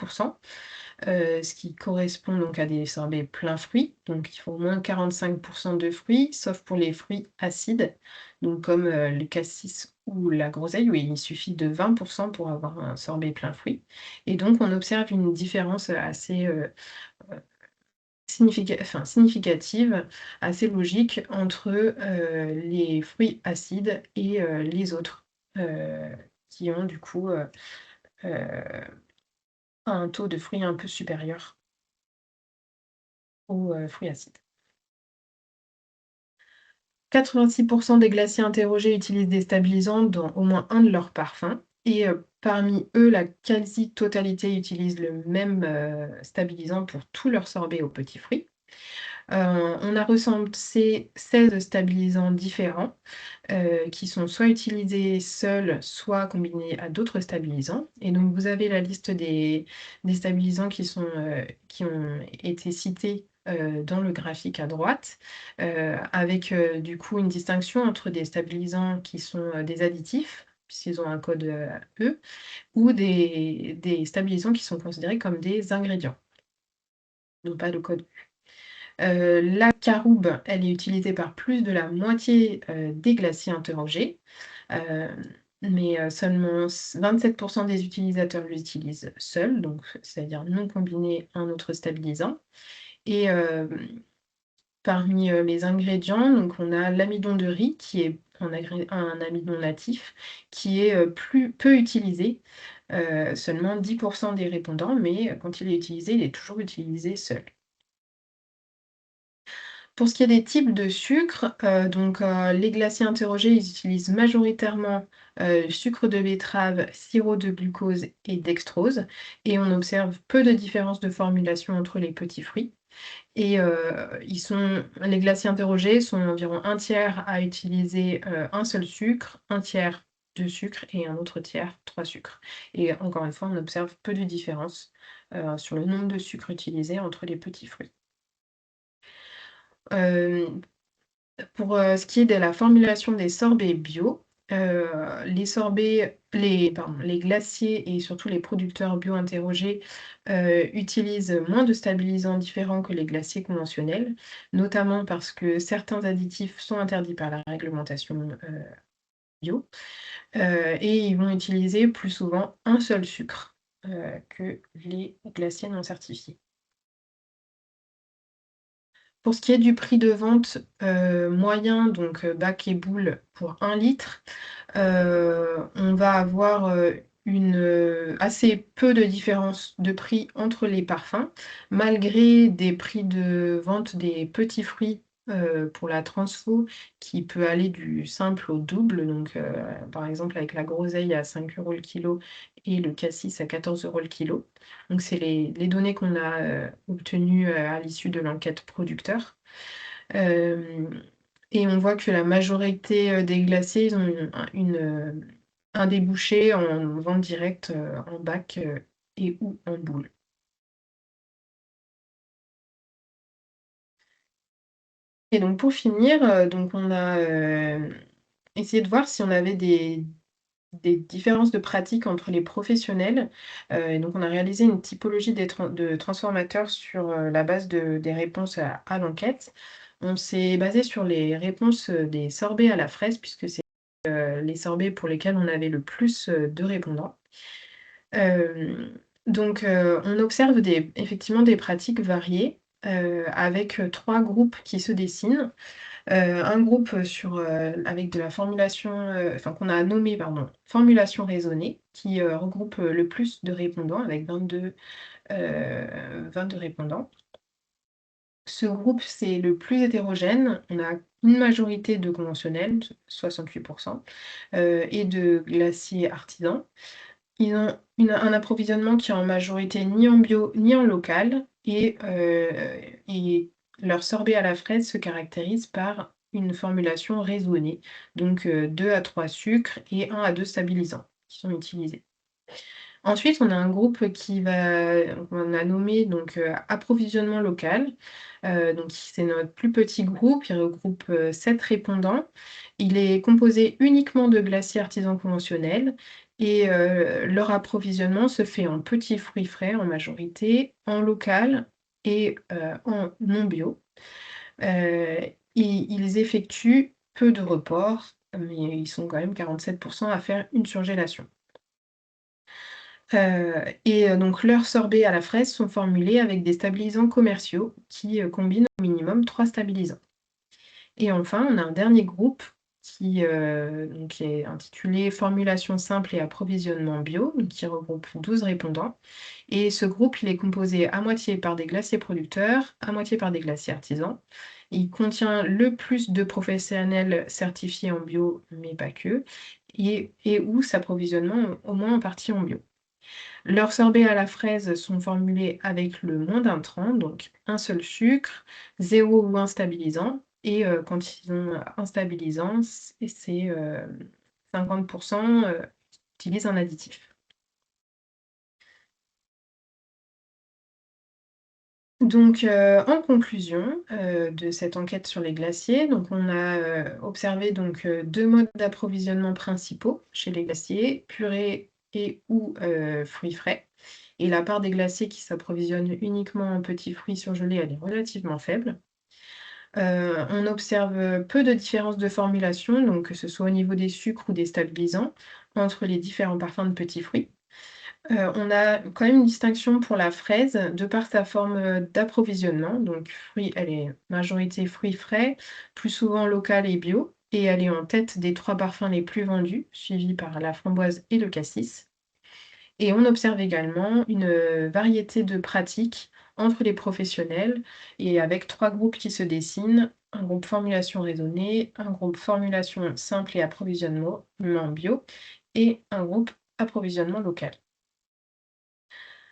ce qui correspond donc à des sorbets pleins fruits. Donc il faut au moins 45 de fruits, sauf pour les fruits acides, donc comme, le cassis ou la groseille, où il suffit de 20 pour avoir un sorbet plein fruits et donc on observe une différence, assez, significative, assez logique entre, les fruits acides et les autres, heu, qui ont du coup, heu, un taux de fruits un peu supérieur aux, fruits acides. 86 des glaciers interrogés utilisent des stabilisants dans au moins un de leurs parfums et parmi eux, la quasi-totalité utilise le même, stabilisant pour tous leurs sorbets aux petits fruits. On a recensé 16 stabilisants différents, qui sont soit utilisés seuls, soit combinés à d'autres stabilisants et donc vous avez la liste des stabilisants qui ont été cités, dans le graphique à droite, avec, du coup une distinction entre des stabilisants qui sont, des additifs, puisqu'ils ont un code, E, ou des stabilisants qui sont considérés comme des ingrédients, n'ont pas de code. La caroube, elle est utilisée par plus de la moitié, des glaciers interrogés, heu, mais seulement 27 des utilisateurs l'utilisent seul, donc c'est-à-dire non combiné à un autre stabilisant et parmi, les ingrédients, donc on a l'amidon de riz qui est un amidon natif qui est, plus peu utilisé, seulement 10 des répondants, mais quand il est utilisé, il est toujours utilisé seul. Pour ce qui est des types de sucre, donc les glaciers interrogés, ils utilisent majoritairement, sucre de betterave, sirop de glucose et dextrose et on observe peu de différences de formulation entre les petits fruits Et les glaciers interrogés sont environ un tiers à utiliser un seul sucre, un tiers 2 sucres et un autre tiers 3 sucres. Et encore une fois, on observe peu de différence sur le nombre de sucres utilisés entre les petits fruits. Hem, pour ce qui est de la formulation des sorbets bio, les glaciers et surtout les producteurs bio interrogés utilisent moins de stabilisants différents que les glaciers conventionnels, notamment parce que certains additifs sont interdits par la réglementation bio, et ils vont utiliser plus souvent un seul sucre que les glaciers non certifiés. Pour ce qui est du prix de vente moyen, donc bac et boule pour 1 litre, on va avoir assez peu de différence de prix entre les parfums, malgré des prix de vente des petits fruits pour la transfo qui peut aller du simple au double. Donc, par exemple, avec la groseille à 5 € le kilo et le cassis à 14 € le kilo. Donc, c'est les données qu'on a obtenues à l'issue de l'enquête producteur. Et on voit que la majorité des glaciers, ils ont un débouché en vente directe en bac et ou en boule. Et donc pour finir, donc on a essayé de voir si on avait des différences de pratiques entre les professionnels. Et donc on a réalisé une typologie de transformateurs sur la base des réponses à l'enquête. On s'est basé sur les réponses des sorbets à la fraise, puisque c'est les sorbets pour lesquels on avait le plus de répondants. Donc on observe effectivement des pratiques variées avec 3 groupes qui se dessinent. Un groupe avec de la formulation, enfin qu'on a nommé pardon, formulation raisonnée, qui regroupe le plus de répondants avec 22 répondants. Ce groupe, c'est le plus hétérogène. On a une majorité de conventionnels, 68%, et de glaciers artisans. Ils ont un approvisionnement qui est en majorité ni en bio ni en local et leur sorbet à la fraise se caractérise par une formulation raisonnée, donc 2 à 3 sucres et 1 à 2 stabilisants qui sont utilisés. Ensuite, on a un groupe qu'on a nommé donc approvisionnement local. Donc c'est notre plus petit groupe, il regroupe 7 répondants. Il est composé uniquement de glaciers artisans conventionnels et leur approvisionnement se fait en petits fruits frais en majorité, en local et en non bio. Et ils effectuent peu de reports, mais ils sont quand même 47% à faire une surgélation. Donc leurs sorbets à la fraise sont formulés avec des stabilisants commerciaux qui combinent au minimum 3 stabilisants. Et enfin, on a un dernier groupe qui est intitulé Formulation simple et approvisionnement bio, donc qui regroupe 12 répondants. Et ce groupe, il est composé à moitié par des glaciers producteurs, à moitié par des glaciers artisans. Il contient le plus de professionnels certifiés en bio, mais pas que, et où s'approvisionnement au moins en partie en bio. Leurs sorbets à la fraise sont formulés avec le moins d'intrants, donc un seul sucre, 0 ou 1 stabilisant, et quand ils ont un stabilisant, c'est 50% utilisent un additif. Donc en conclusion de cette enquête sur les glaciers, donc on a observé donc 2 modes d'approvisionnement principaux chez les glaciers, purée et ou fruits frais. Et la part des glaciers qui s'approvisionnent uniquement en petits fruits surgelés, elle est relativement faible. On observe peu de différences de formulation, donc que ce soit au niveau des sucres ou des stabilisants, entre les différents parfums de petits fruits. On a quand même une distinction pour la fraise, de par sa forme d'approvisionnement. Donc elle est majorité fruits frais, plus souvent local et bio, et elle est en tête des 3 parfums les plus vendus, suivis par la framboise et le cassis. Et on observe également une variété de pratiques entre les professionnels et avec 3 groupes qui se dessinent, un groupe formulation raisonnée, un groupe formulation simple et approvisionnement bio et un groupe approvisionnement local.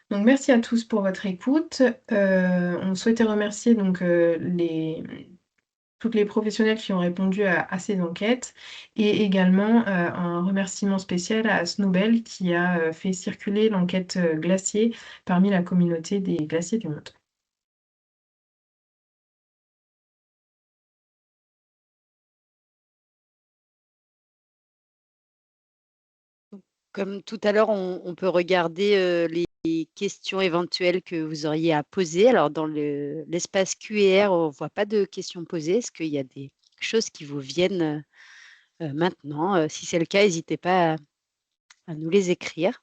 Donc, merci à tous pour votre écoute. On souhaitait remercier donc toutes les professionnels qui ont répondu à ces enquêtes et également un remerciement spécial à Snowbell qui a fait circuler l'enquête glacier parmi la communauté des glaciers du monde. Comme tout à l'heure, on peut regarder les questions éventuelles que vous auriez à poser. Alors, dans l'espace Q&R, on ne voit pas de questions posées. Est-ce qu'il y a des choses qui vous viennent maintenant? Si c'est le cas, n'hésitez pas à nous les écrire.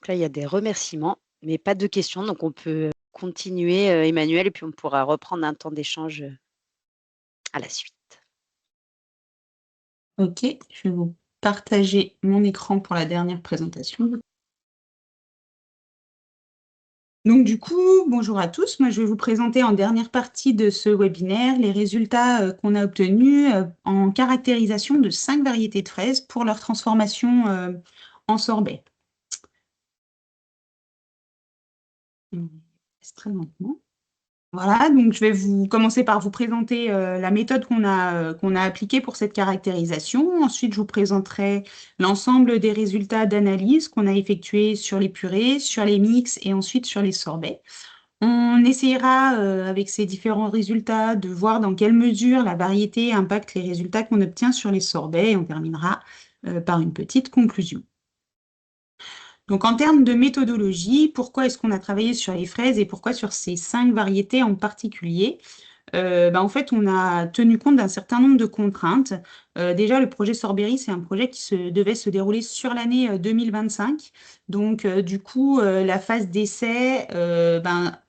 Donc là, il y a des remerciements, mais pas de questions. Donc, on peut continuer, Emmanuel, et puis on pourra reprendre un temps d'échange à la suite. Ok, je vais vous partager mon écran pour la dernière présentation. Donc du coup, bonjour à tous. Moi, je vais vous présenter en dernière partie de ce webinaire les résultats qu'on a obtenus en caractérisation de 5 variétés de fraises pour leur transformation en sorbet. Très lentement. Voilà, donc je vais commencer par vous présenter la méthode qu'on a appliquée pour cette caractérisation. Ensuite, je vous présenterai l'ensemble des résultats d'analyse qu'on a effectués sur les purées, sur les mix et ensuite sur les sorbets. On essayera, avec ces différents résultats, de voir dans quelle mesure la variété impacte les résultats qu'on obtient sur les sorbets et on terminera par une petite conclusion. Donc, en termes de méthodologie, pourquoi est-ce qu'on a travaillé sur les fraises et pourquoi sur ces 5 variétés en particulier? En fait, on a tenu compte d'un certain nombre de contraintes. Déjà, le projet Sorbery, c'est un projet qui devait se dérouler sur l'année 2025. Donc, du coup, la phase d'essai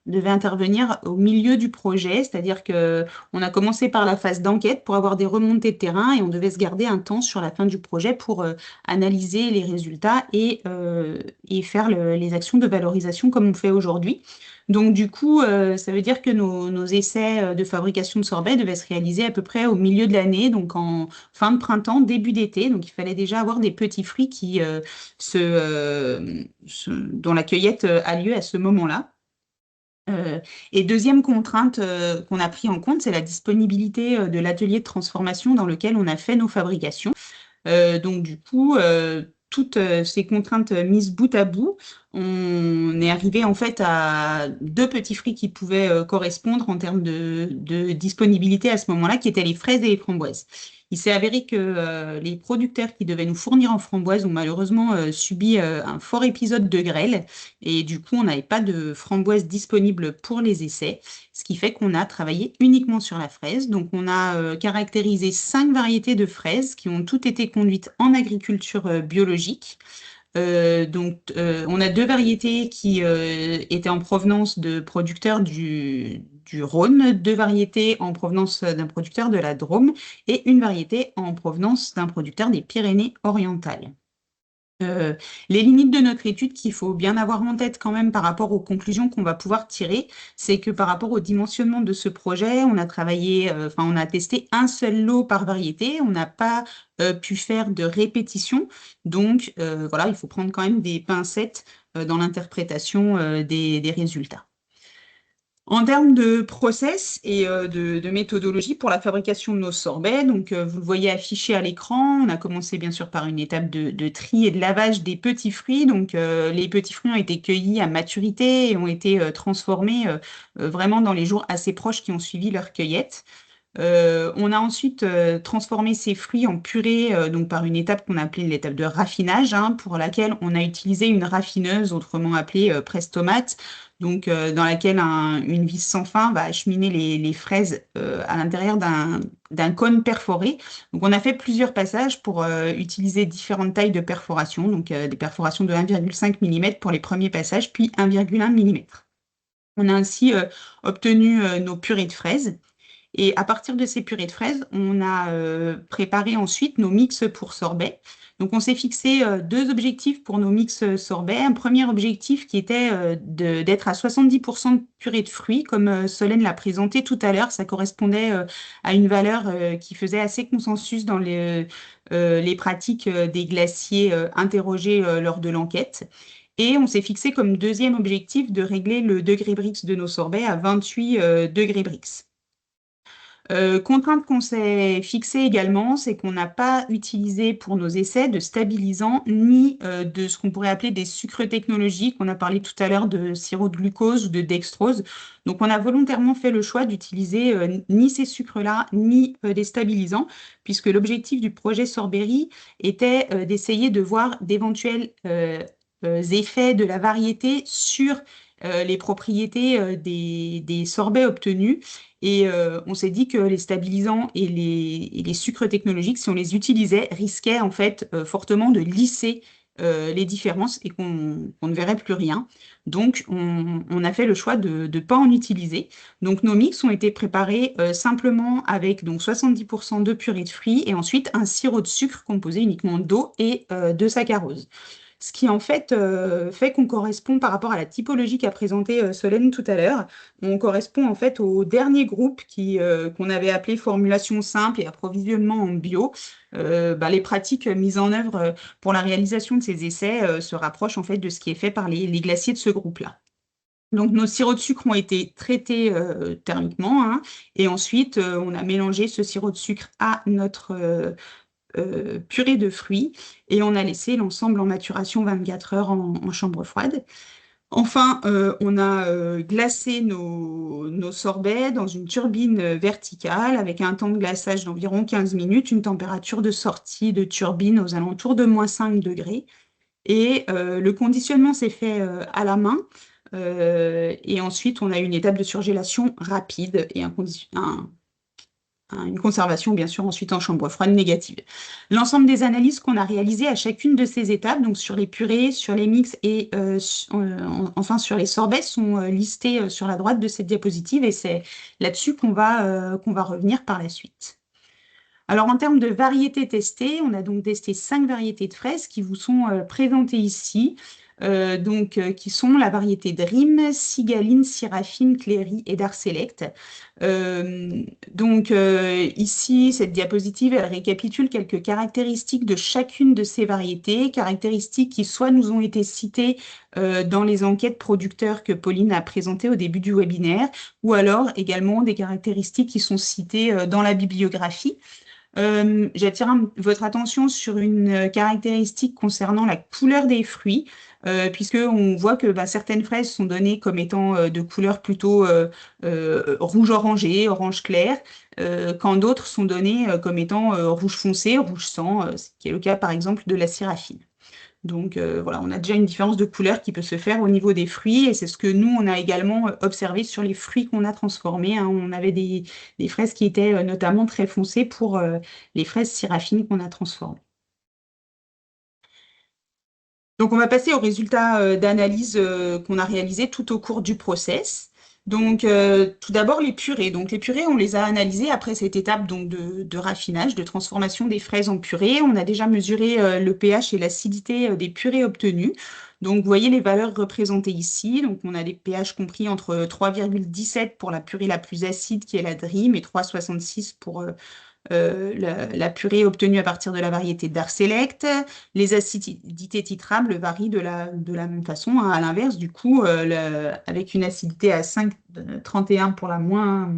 devait intervenir au milieu du projet, c'est-à-dire qu'on a commencé par la phase d'enquête pour avoir des remontées de terrain et on devait se garder un temps sur la fin du projet pour analyser les résultats et faire les actions de valorisation comme on fait aujourd'hui. Donc, du coup, ça veut dire que nos essais de fabrication de sorbet devaient se réaliser à peu près au milieu de l'année, donc en fin de printemps, début d'été. Donc, il fallait déjà avoir des petits fruits dont la cueillette a lieu à ce moment-là. Et deuxième contrainte qu'on a pris en compte, c'est la disponibilité de l'atelier de transformation dans lequel on a fait nos fabrications. Donc, du coup, toutes ces contraintes mises bout à bout, on est arrivé en fait à 2 petits fruits qui pouvaient correspondre en termes de disponibilité à ce moment-là, qui étaient les fraises et les framboises. Il s'est avéré que les producteurs qui devaient nous fournir en framboises ont malheureusement subi un fort épisode de grêle et du coup, on n'avait pas de framboises disponibles pour les essais, ce qui fait qu'on a travaillé uniquement sur la fraise. Donc, on a caractérisé 5 variétés de fraises qui ont toutes été conduites en agriculture biologique. On a 2 variétés qui étaient en provenance de producteurs du Rhône, 2 variétés en provenance d'un producteur de la Drôme et une variété en provenance d'un producteur des Pyrénées-Orientales. Les limites de notre étude qu'il faut bien avoir en tête quand même par rapport aux conclusions qu'on va pouvoir tirer, c'est que par rapport au dimensionnement de ce projet, on a testé un seul lot par variété, on n'a pas pu faire de répétition. Donc voilà, il faut prendre quand même des pincettes dans l'interprétation des résultats. En termes de process et de méthodologie pour la fabrication de nos sorbets, donc vous le voyez affiché à l'écran, on a commencé bien sûr par une étape de tri et de lavage des petits fruits. Donc les petits fruits ont été cueillis à maturité et ont été transformés vraiment dans les jours assez proches qui ont suivi leur cueillette. On a ensuite transformé ces fruits en purée donc par une étape qu'on a appelée l'étape de raffinage, pour laquelle on a utilisé une raffineuse, autrement appelée presse-tomate, donc dans laquelle une vis sans fin va acheminer les fraises à l'intérieur d'un cône perforé. Donc on a fait plusieurs passages pour utiliser différentes tailles de perforation, donc des perforations de 1,5 mm pour les premiers passages, puis 1,1 mm. On a ainsi obtenu nos purées de fraises. Et à partir de ces purées de fraises, on a préparé ensuite nos mix pour sorbet. Donc, on s'est fixé deux objectifs pour nos mix sorbet. Un premier objectif qui était d'être à 70% de purée de fruits, comme Solène l'a présenté tout à l'heure. Ça correspondait à une valeur qui faisait assez consensus dans les pratiques des glaciers interrogés lors de l'enquête. Et on s'est fixé comme deuxième objectif de régler le degré Brix de nos sorbets à 28 degrés Brix. Contrainte qu'on s'est fixée également, c'est qu'on n'a pas utilisé pour nos essais de stabilisants ni de ce qu'on pourrait appeler des sucres technologiques. On a parlé tout à l'heure de sirop de glucose ou de dextrose. Donc, on a volontairement fait le choix d'utiliser ni ces sucres-là, ni des stabilisants, puisque l'objectif du projet Sorberie était d'essayer de voir d'éventuels effets de la variété sur les propriétés des sorbets obtenus. Et on s'est dit que les stabilisants et les sucres technologiques, si on les utilisait, risquaient en fait fortement de lisser les différences et qu'on ne verrait plus rien. Donc, on a fait le choix de ne pas en utiliser. Donc, nos mix ont été préparés simplement avec donc, 70% de purée de fruits et ensuite un sirop de sucre composé uniquement d'eau et de saccharose. Ce qui en fait fait qu'on correspond par rapport à la typologie qu'a présentée Solène tout à l'heure, on correspond en fait au dernier groupe qu'on avait appelé formulation simple et approvisionnement en bio. Les pratiques mises en œuvre pour la réalisation de ces essais se rapprochent en fait de ce qui est fait par les glaciers de ce groupe-là. Donc, nos sirops de sucre ont été traités thermiquement, hein, et ensuite, on a mélangé ce sirop de sucre à notre purée de fruits et on a laissé l'ensemble en maturation 24 heures en chambre froide. Enfin, on a glacé nos sorbets dans une turbine verticale avec un temps de glaçage d'environ 15 minutes, une température de sortie de turbine aux alentours de -5 degrés. Et le conditionnement s'est fait à la main. Et ensuite, on a une étape de surgélation rapide et une conservation, bien sûr, ensuite en chambre froide négative. L'ensemble des analyses qu'on a réalisées à chacune de ces étapes, donc sur les purées, sur les mix et enfin sur les sorbets, sont listées sur la droite de cette diapositive et c'est là-dessus qu'on va revenir par la suite. Alors, en termes de variétés testées, on a donc testé 5 variétés de fraises qui vous sont présentées ici. Qui sont la variété Dream, Cigaline, Syrafine, Cléry et Darselect. Ici, cette diapositive, elle récapitule quelques caractéristiques de chacune de ces variétés, caractéristiques qui soit nous ont été citées dans les enquêtes producteurs que Pauline a présentées au début du webinaire, ou alors également des caractéristiques qui sont citées dans la bibliographie. J'attire votre attention sur une caractéristique concernant la couleur des fruits, puisqu'on voit que certaines fraises sont données comme étant de couleur plutôt rouge orangé, orange clair, quand d'autres sont données comme étant rouge foncé, rouge sang, ce qui est le cas par exemple de la syrafine. Donc voilà, on a déjà une différence de couleur qui peut se faire au niveau des fruits et c'est ce que nous, on a également observé sur les fruits qu'on a transformés, hein. On avait des fraises qui étaient notamment très foncées pour les fraises syrafines qu'on a transformées. Donc on va passer aux résultats d'analyse qu'on a réalisés tout au cours du process. Donc, tout d'abord, les purées. Donc, les purées, on les a analysées après cette étape donc, de raffinage, de transformation des fraises en purée. On a déjà mesuré le pH et l'acidité des purées obtenues. Donc, vous voyez les valeurs représentées ici. Donc, on a des pH compris entre 3,17 pour la purée la plus acide, qui est la Dream, et 3,66 pour la purée obtenue à partir de la variété Darselect. Les acidités titrables varient de la même façon, hein. À l'inverse, du coup, avec une acidité à 5,31 pour la moins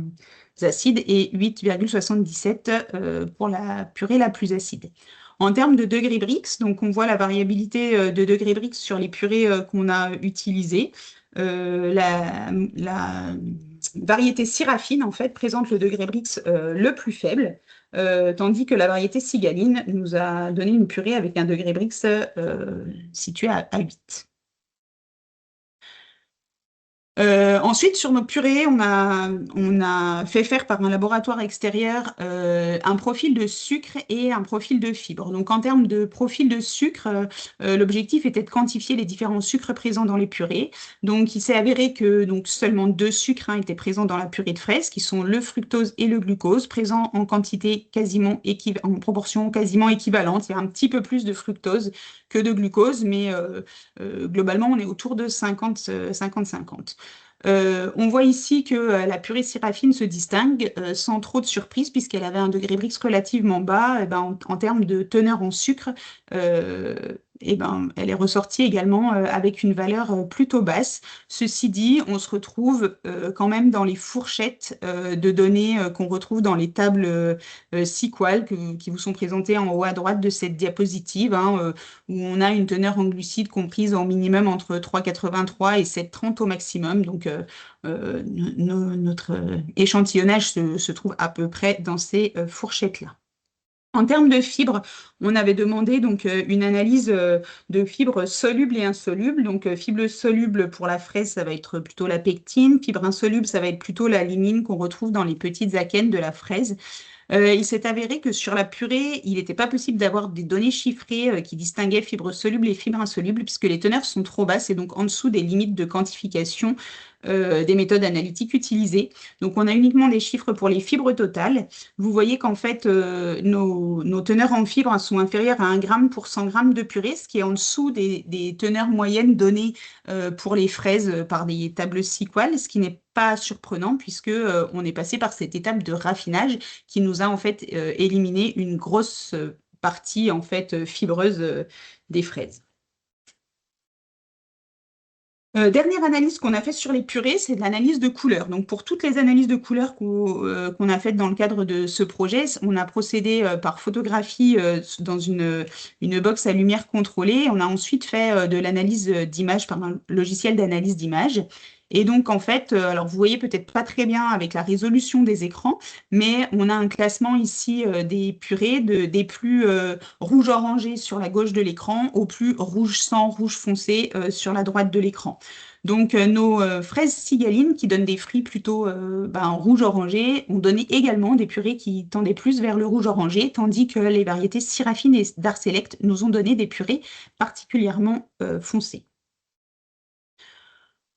acide et 8,77 pour la purée la plus acide. En termes de degrés Brix, donc on voit la variabilité de degrés Brix sur les purées qu'on a utilisées. La variété Syrafine, en fait, présente le degré Brix le plus faible, tandis que la variété Cigaline nous a donné une purée avec un degré Brix situé à 8. Ensuite, sur nos purées, on a fait faire par un laboratoire extérieur un profil de sucre et un profil de fibres. Donc, en termes de profil de sucre, l'objectif était de quantifier les différents sucres présents dans les purées. Donc, il s'est avéré que donc, seulement 2 sucres étaient présents dans la purée de fraises, qui sont le fructose et le glucose, présents en quantité en proportion quasiment équivalente. Il y a un petit peu plus de fructose que de glucose, mais globalement, on est autour de 50-50. On voit ici que la purée Syrafine se distingue sans trop de surprise puisqu'elle avait un degré Brix relativement bas. Eh ben, en termes de teneur en sucre, euh, eh ben, elle est ressortie également avec une valeur plutôt basse. Ceci dit, on se retrouve quand même dans les fourchettes de données qu'on retrouve dans les tables SQL qui vous sont présentées en haut à droite de cette diapositive, hein, où on a une teneur en glucides comprise au minimum entre 3,83 et 7,30 au maximum. Donc, notre échantillonnage se trouve à peu près dans ces fourchettes-là. En termes de fibres, on avait demandé donc une analyse de fibres solubles et insolubles. Donc, fibres solubles pour la fraise, ça va être plutôt la pectine. Fibres insolubles, ça va être plutôt la lignine qu'on retrouve dans les petites akènes de la fraise. Il s'est avéré que sur la purée, il n'était pas possible d'avoir des données chiffrées qui distinguaient fibres solubles et fibres insolubles, puisque les teneurs sont trop basses et donc en dessous des limites de quantification des méthodes analytiques utilisées. Donc, on a uniquement des chiffres pour les fibres totales. Vous voyez qu'en fait, nos teneurs en fibres sont inférieures à 1 gramme pour 100 grammes de purée, ce qui est en dessous des teneurs moyennes données pour les fraises par des tables SQL, ce qui n'est pas surprenant puisque on est passé par cette étape de raffinage qui nous a en fait éliminé une grosse partie en fait fibreuse des fraises. Dernière analyse qu'on a faite sur les purées, c'est de l'analyse de couleur. Donc, pour toutes les analyses de couleur qu'on a faites dans le cadre de ce projet, on a procédé par photographie dans une box à lumière contrôlée. On a ensuite fait de l'analyse d'image par un logiciel d'analyse d'image. Et donc, en fait, alors vous voyez peut-être pas très bien avec la résolution des écrans, mais on a un classement ici des purées des plus rouge-orangé sur la gauche de l'écran au plus rouge sang, rouge foncé sur la droite de l'écran. Donc, nos fraises cigalines qui donnent des fruits plutôt rouge-orangé ont donné également des purées qui tendaient plus vers le rouge-orangé, tandis que les variétés Syrafine et Darselect nous ont donné des purées particulièrement foncées.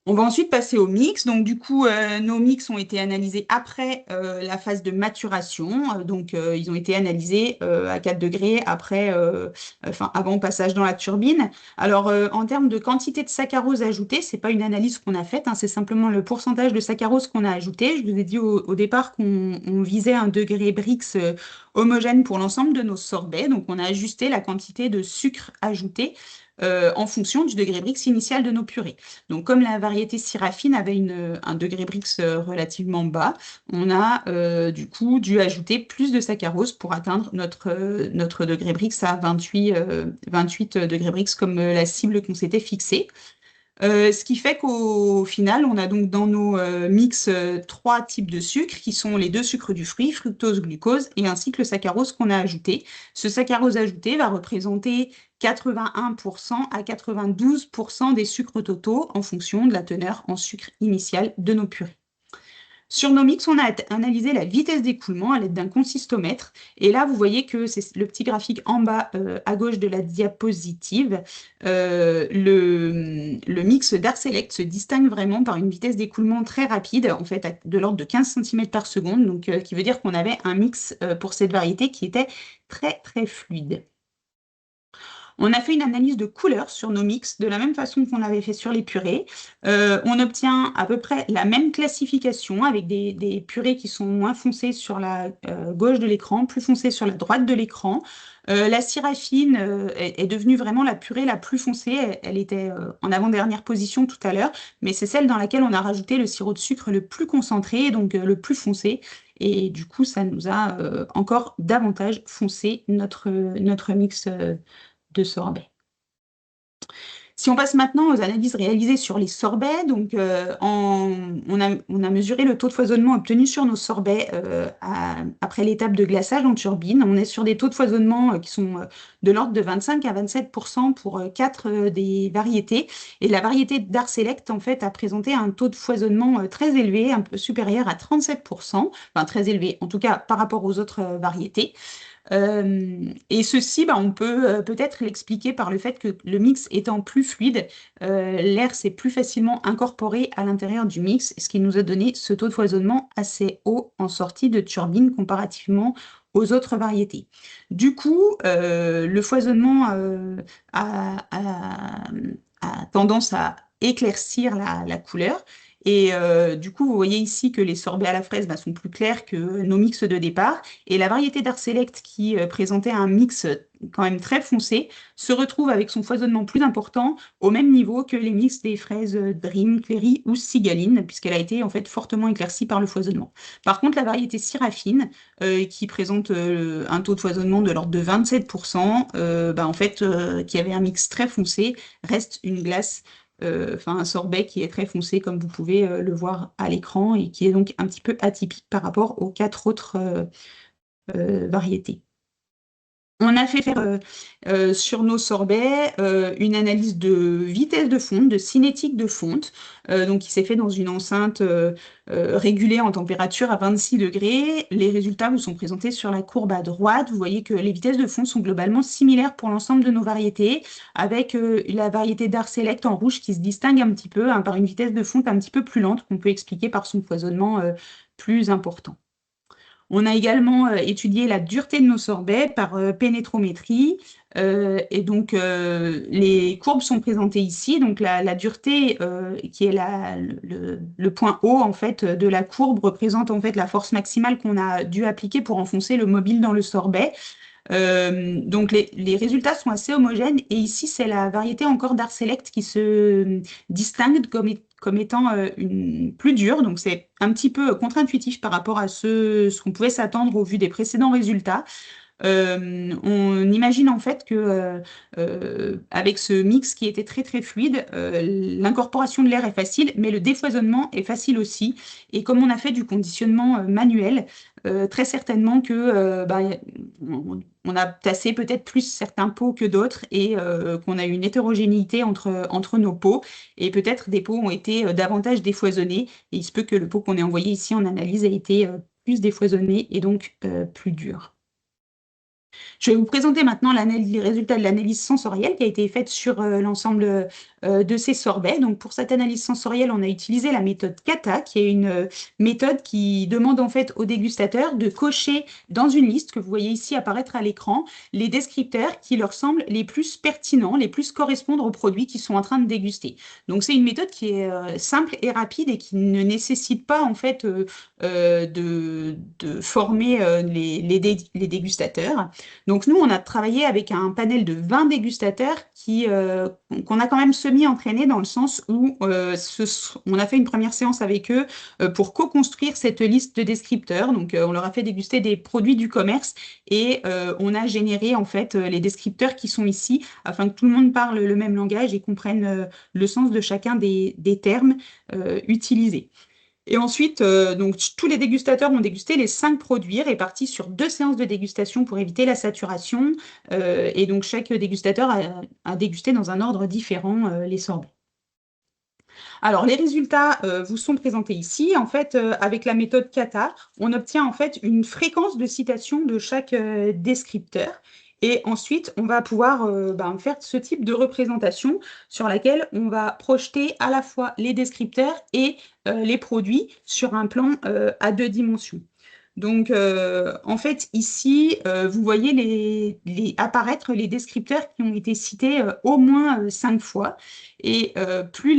On va ensuite passer au mix. Donc, du coup, nos mix ont été analysés après la phase de maturation. Donc, ils ont été analysés à 4 degrés avant passage dans la turbine. Alors, en termes de quantité de saccharose ajoutée, c'est pas une analyse qu'on a faite, hein, c'est simplement le pourcentage de saccharose qu'on a ajouté. Je vous ai dit au départ qu'on visait un degré Brix homogène pour l'ensemble de nos sorbets. Donc, on a ajusté la quantité de sucre ajouté en fonction du degré Brix initial de nos purées. Donc, comme la variété Syrafine avait un degré Brix relativement bas, on a du coup dû ajouter plus de saccharose pour atteindre notre degré Brix à 28 degrés Brix comme la cible qu'on s'était fixée. Ce qui fait qu'au final, on a donc dans nos mix 3 types de sucres qui sont les 2 sucres du fruit, fructose, glucose, et ainsi que le saccharose qu'on a ajouté. Ce saccharose ajouté va représenter 81% à 92% des sucres totaux en fonction de la teneur en sucre initial de nos purées. Sur nos mix, on a analysé la vitesse d'écoulement à l'aide d'un consistomètre. Et là, vous voyez que c'est le petit graphique en bas à gauche de la diapositive. Le mix Darselect se distingue vraiment par une vitesse d'écoulement très rapide, en fait de l'ordre de 15 cm par seconde, donc, qui veut dire qu'on avait un mix pour cette variété qui était très très fluide. On a fait une analyse de couleur sur nos mix, de la même façon qu'on l'avait fait sur les purées. On obtient à peu près la même classification avec des purées qui sont moins foncées sur la gauche de l'écran, plus foncées sur la droite de l'écran. La Syrafine est devenue vraiment la purée la plus foncée. Elle était en avant-dernière position tout à l'heure, mais c'est celle dans laquelle on a rajouté le sirop de sucre le plus concentré, donc le plus foncé. Et du coup, ça nous a encore davantage foncé notre mix de sorbet. Si on passe maintenant aux analyses réalisées sur les sorbets, donc on a mesuré le taux de foisonnement obtenu sur nos sorbets après l'étape de glaçage en turbine. On est sur des taux de foisonnement qui sont de l'ordre de 25 à 27% pour 4 des variétés. Et la variété d'Art-Select, en fait, a présenté un taux de foisonnement très élevé, un peu supérieur à 37%, enfin très élevé, en tout cas par rapport aux autres variétés. Et ceci, on peut peut-être l'expliquer par le fait que le mix étant plus fluide, l'air s'est plus facilement incorporé à l'intérieur du mix, ce qui nous a donné ce taux de foisonnement assez haut en sortie de turbine comparativement aux autres variétés. Du coup, le foisonnement a tendance à éclaircir la couleur. Et du coup, vous voyez ici que les sorbets à la fraise sont plus clairs que nos mix de départ. Et la variété d'Art-Select qui présentait un mix quand même très foncé se retrouve avec son foisonnement plus important au même niveau que les mix des fraises Dream, Cléry ou Cigaline, puisqu'elle a été en fait fortement éclaircie par le foisonnement. Par contre, la variété Syrafine, qui présente un taux de foisonnement de l'ordre de 27%, en fait, qui avait un mix très foncé, reste une glace un sorbet qui est très foncé comme vous pouvez le voir à l'écran et qui est donc un petit peu atypique par rapport aux 4 autres variétés. On a fait faire sur nos sorbets une analyse de vitesse de fonte, de cinétique de fonte, donc qui s'est fait dans une enceinte régulée en température à 26 degrés. Les résultats vous sont présentés sur la courbe à droite. Vous voyez que les vitesses de fonte sont globalement similaires pour l'ensemble de nos variétés, avec la variété Art-Select en rouge qui se distingue un petit peu par une vitesse de fonte un petit peu plus lente, qu'on peut expliquer par son foisonnement plus important. On a également étudié la dureté de nos sorbets par pénétrométrie. Et donc, les courbes sont présentées ici. Donc, la dureté, qui est le point haut en fait, de la courbe, représente en fait la force maximale qu'on a dû appliquer pour enfoncer le mobile dans le sorbet. Donc, les résultats sont assez homogènes. Et ici, c'est la variété encore d'Art-Select qui se distingue comme étant plus dure. Donc, c'est un petit peu contre-intuitif par rapport à ce qu'on pouvait s'attendre au vu des précédents résultats. On imagine en fait que avec ce mix qui était très très fluide, l'incorporation de l'air est facile, mais le défoisonnement est facile aussi. Et comme on a fait du conditionnement manuel, très certainement que on a tassé peut-être plus certains pots que d'autres et qu'on a eu une hétérogénéité entre nos pots. Et peut-être des pots ont été davantage défoisonnés. Et il se peut que le pot qu'on ait envoyé ici en analyse ait été plus défoisonné et donc plus dur. Je vais vous présenter maintenant les résultats de l'analyse sensorielle qui a été faite sur l'ensemble de ces sorbets. Donc, pour cette analyse sensorielle, on a utilisé la méthode CATA, qui est une méthode qui demande en fait au dégustateur de cocher dans une liste que vous voyez ici apparaître à l'écran les descripteurs qui leur semblent les plus pertinents, les plus correspondre aux produits qu'ils sont en train de déguster. Donc, c'est une méthode qui est simple et rapide et qui ne nécessite pas en fait de former les dégustateurs. Donc nous, on a travaillé avec un panel de 20 dégustateurs qu'on a quand même semi-entraînés dans le sens où on a fait une première séance avec eux pour co-construire cette liste de descripteurs. Donc on leur a fait déguster des produits du commerce et on a généré en fait les descripteurs qui sont ici afin que tout le monde parle le même langage et comprenne le sens de chacun des termes utilisés. Et ensuite, donc, tous les dégustateurs ont dégusté les 5 produits répartis sur 2 séances de dégustation pour éviter la saturation. Et donc, chaque dégustateur a dégusté dans un ordre différent les sorbets. Alors, les résultats vous sont présentés ici. En fait, avec la méthode CATA, on obtient en fait une fréquence de citation de chaque descripteur. Et ensuite, on va pouvoir faire ce type de représentation sur laquelle on va projeter à la fois les descripteurs et les produits sur un plan à 2 dimensions. Donc, en fait, ici, vous voyez apparaître les descripteurs qui ont été cités au moins 5 fois. Et plus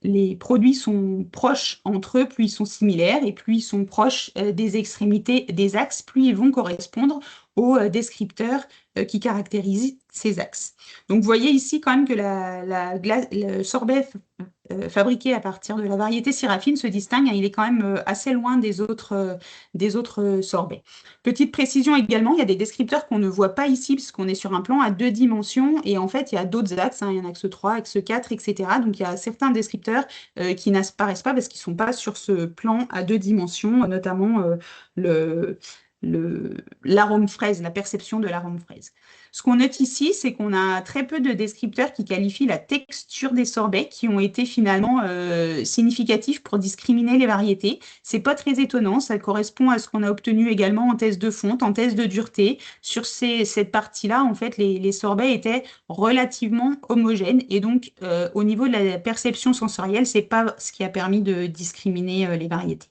les produits sont proches entre eux, plus ils sont similaires. Et plus ils sont proches des extrémités des axes, plus ils vont correspondre aux descripteurs qui caractérisent ces axes. Donc, vous voyez ici quand même que le sorbet fabriqué à partir de la variété Syrafine se distingue, hein, il est quand même assez loin des autres sorbets. Petite précision également, il y a des descripteurs qu'on ne voit pas ici puisqu'on est sur un plan à 2 dimensions et en fait, il y a d'autres axes, hein, il y a un axe 3, axe 4, etc. Donc, il y a certains descripteurs qui n'apparaissent pas parce qu'ils ne sont pas sur ce plan à 2 dimensions, notamment l'arôme fraise, la perception de l'arôme fraise. Ce qu'on note ici, c'est qu'on a très peu de descripteurs qui qualifient la texture des sorbets qui ont été finalement significatifs pour discriminer les variétés. C'est pas très étonnant, ça correspond à ce qu'on a obtenu également en test de fonte, en test de dureté. Sur cette partie-là, en fait, les sorbets étaient relativement homogènes et donc au niveau de la perception sensorielle, c'est pas ce qui a permis de discriminer les variétés.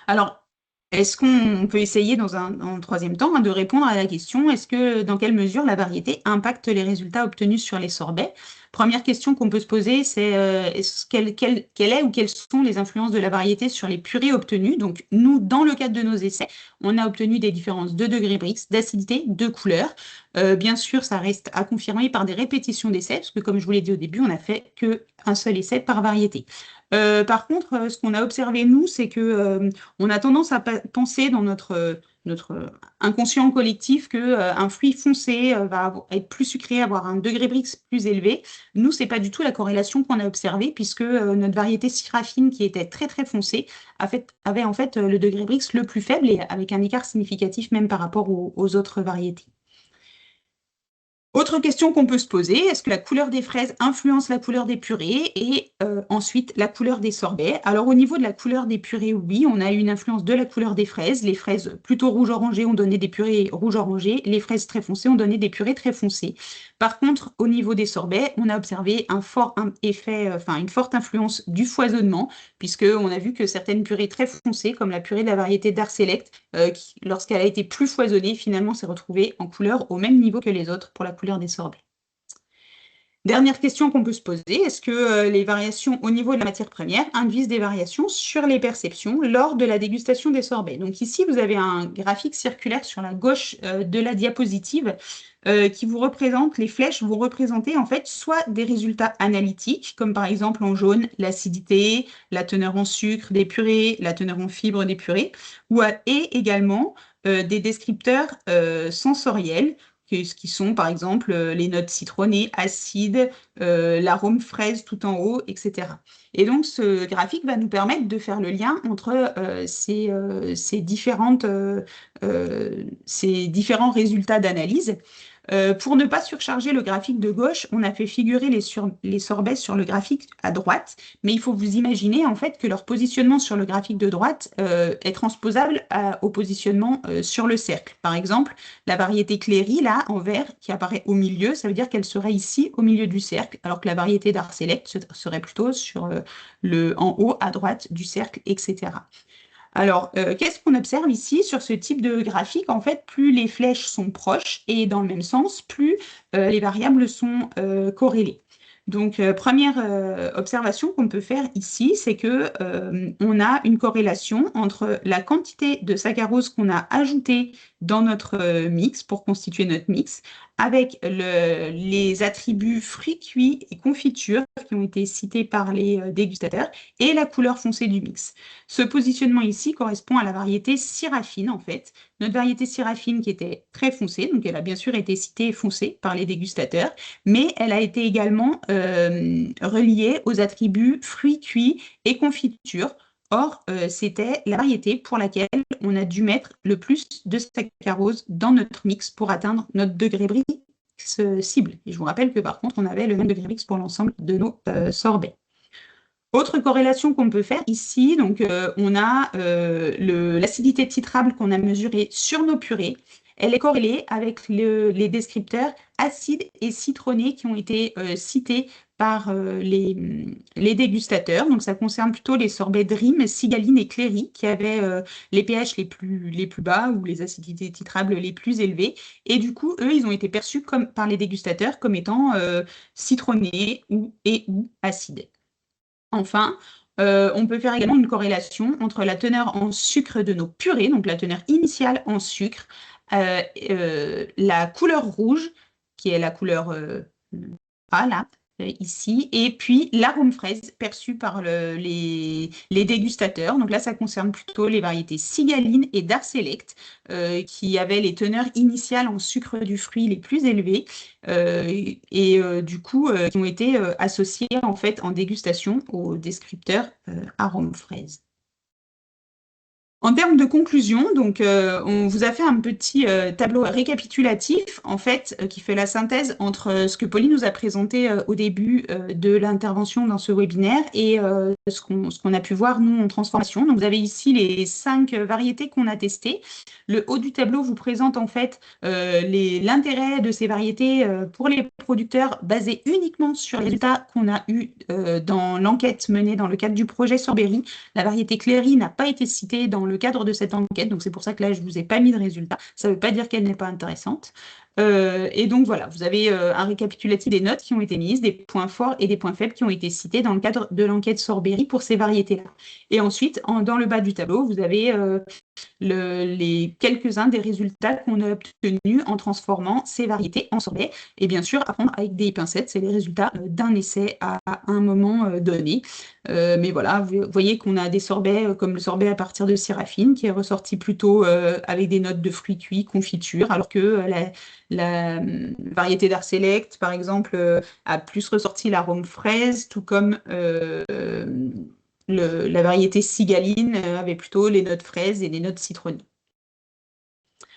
Alors, est-ce qu'on peut essayer dans un troisième temps, hein, de répondre à la question, dans quelle mesure la variété impacte les résultats obtenus sur les sorbets? Première question qu'on peut se poser, c'est quelle est ou quelles sont les influences de la variété sur les purées obtenues? Donc, nous, dans le cadre de nos essais, on a obtenu des différences de degrés Brix, d'acidité, de couleur. Bien sûr, ça reste à confirmer par des répétitions d'essais, parce que comme je vous l'ai dit au début, on n'a fait qu'un seul essai par variété. Par contre, ce qu'on a observé, nous, c'est que on a tendance à penser dans notre inconscient collectif qu'un fruit foncé va être plus sucré, avoir un degré Brix plus élevé. Nous, ce n'est pas du tout la corrélation qu'on a observée, puisque notre variété Syrafine, qui était très très foncée, avait en fait le degré Brix le plus faible et avec un écart significatif même par rapport aux autres variétés. Autre question qu'on peut se poser, est-ce que la couleur des fraises influence la couleur des purées et ensuite la couleur des sorbets? Alors au niveau de la couleur des purées, oui, on a eu une influence de la couleur des fraises. Les fraises plutôt rouge-orangé ont donné des purées rouge-orangé, les fraises très foncées ont donné des purées très foncées. Par contre, au niveau des sorbets, on a observé une forte influence du foisonnement, puisqu'on a vu que certaines purées très foncées, comme la purée de la variété Darselect, lorsqu'elle a été plus foisonnée, finalement s'est retrouvée en couleur au même niveau que les autres pour la couleur des sorbets. Dernière question qu'on peut se poser, est-ce que les variations au niveau de la matière première induisent des variations sur les perceptions lors de la dégustation des sorbets? Donc ici, vous avez un graphique circulaire sur la gauche de la diapositive qui vous représente, les flèches vont représenter en fait soit des résultats analytiques, comme par exemple en jaune, l'acidité, la teneur en sucre des purées, la teneur en fibres des purées, et également des descripteurs sensoriels, qui sont par exemple les notes citronnées, acides, l'arôme fraise tout en haut, etc. Et donc ce graphique va nous permettre de faire le lien entre ces différents résultats d'analyse. Pour ne pas surcharger le graphique de gauche, on a fait figurer les sorbets sur le graphique à droite, mais il faut vous imaginer en fait que leur positionnement sur le graphique de droite est transposable au positionnement sur le cercle. Par exemple, la variété Cléry, là, en vert, qui apparaît au milieu, ça veut dire qu'elle serait ici, au milieu du cercle, alors que la variété Darselect serait plutôt en haut, à droite du cercle, etc. Alors, qu'est-ce qu'on observe ici sur ce type de graphique? En fait, plus les flèches sont proches et dans le même sens, plus les variables sont corrélées. Donc, première observation qu'on peut faire ici, c'est que on a une corrélation entre la quantité de saccharose qu'on a ajoutée dans notre mix pour constituer notre mix, avec les attributs fruits cuits et confitures qui ont été cités par les dégustateurs et la couleur foncée du mix. Ce positionnement ici correspond à la variété Syrafine, en fait. Notre variété Syrafine qui était très foncée, donc elle a bien sûr été citée foncée par les dégustateurs, mais elle a été également reliée aux attributs fruits cuits et confitures. Or, c'était la variété pour laquelle on a dû mettre le plus de saccharose dans notre mix pour atteindre notre degré Brix cible. Et je vous rappelle que par contre, on avait le même degré Brix pour l'ensemble de nos sorbets. Autre corrélation qu'on peut faire ici, donc on a l'acidité titrable qu'on a mesurée sur nos purées. Elle est corrélée avec les descripteurs acides et citronnés qui ont été cités par les dégustateurs. Donc ça concerne plutôt les sorbets Dream, Cigaline et Cléry qui avaient les pH les plus bas ou les acidités titrables les plus élevées. Et du coup, eux, ils ont été perçus par les dégustateurs comme étant citronnés ou acides. Enfin, on peut faire également une corrélation entre la teneur en sucre de nos purées, donc la teneur initiale en sucre, la couleur rouge, qui est la couleur A, là, ici, et puis l'arôme fraise perçu par les dégustateurs. Donc là, ça concerne plutôt les variétés Cigale et Dark Select, qui avaient les teneurs initiales en sucre du fruit les plus élevées, du coup, qui ont été associées en fait en dégustation au descripteur arôme fraise. En termes de conclusion, donc, on vous a fait un petit tableau récapitulatif, en fait, qui fait la synthèse entre ce que Pauline nous a présenté au début de l'intervention dans ce webinaire et ce qu'on a pu voir, nous, en transformation. Donc, vous avez ici les 5 variétés qu'on a testées. Le haut du tableau vous présente, en fait, l'intérêt de ces variétés pour les producteurs basés uniquement sur les résultats qu'on a eus dans l'enquête menée dans le cadre du projet Sorberry. La variété Cléry n'a pas été citée dans le cadre de cette enquête, donc c'est pour ça que là, je ne vous ai pas mis de résultats. Ça ne veut pas dire qu'elle n'est pas intéressante. Et donc voilà, vous avez un récapitulatif des notes qui ont été mises, des points forts et des points faibles qui ont été cités dans le cadre de l'enquête Sorberry pour ces variétés-là. Et ensuite, dans le bas du tableau, vous avez les quelques-uns des résultats qu'on a obtenus en transformant ces variétés en sorbet. Et bien sûr, à prendre avec des pincettes, c'est les résultats d'un essai à un moment donné. Mais voilà, vous voyez qu'on a des sorbets comme le sorbet à partir de Séraphine, qui est ressorti plutôt avec des notes de fruits cuits, confiture, alors que la variété Dark Select, par exemple, a plus ressorti l'arôme fraise, tout comme la variété Cigale avait plutôt les notes fraises et les notes citronnées.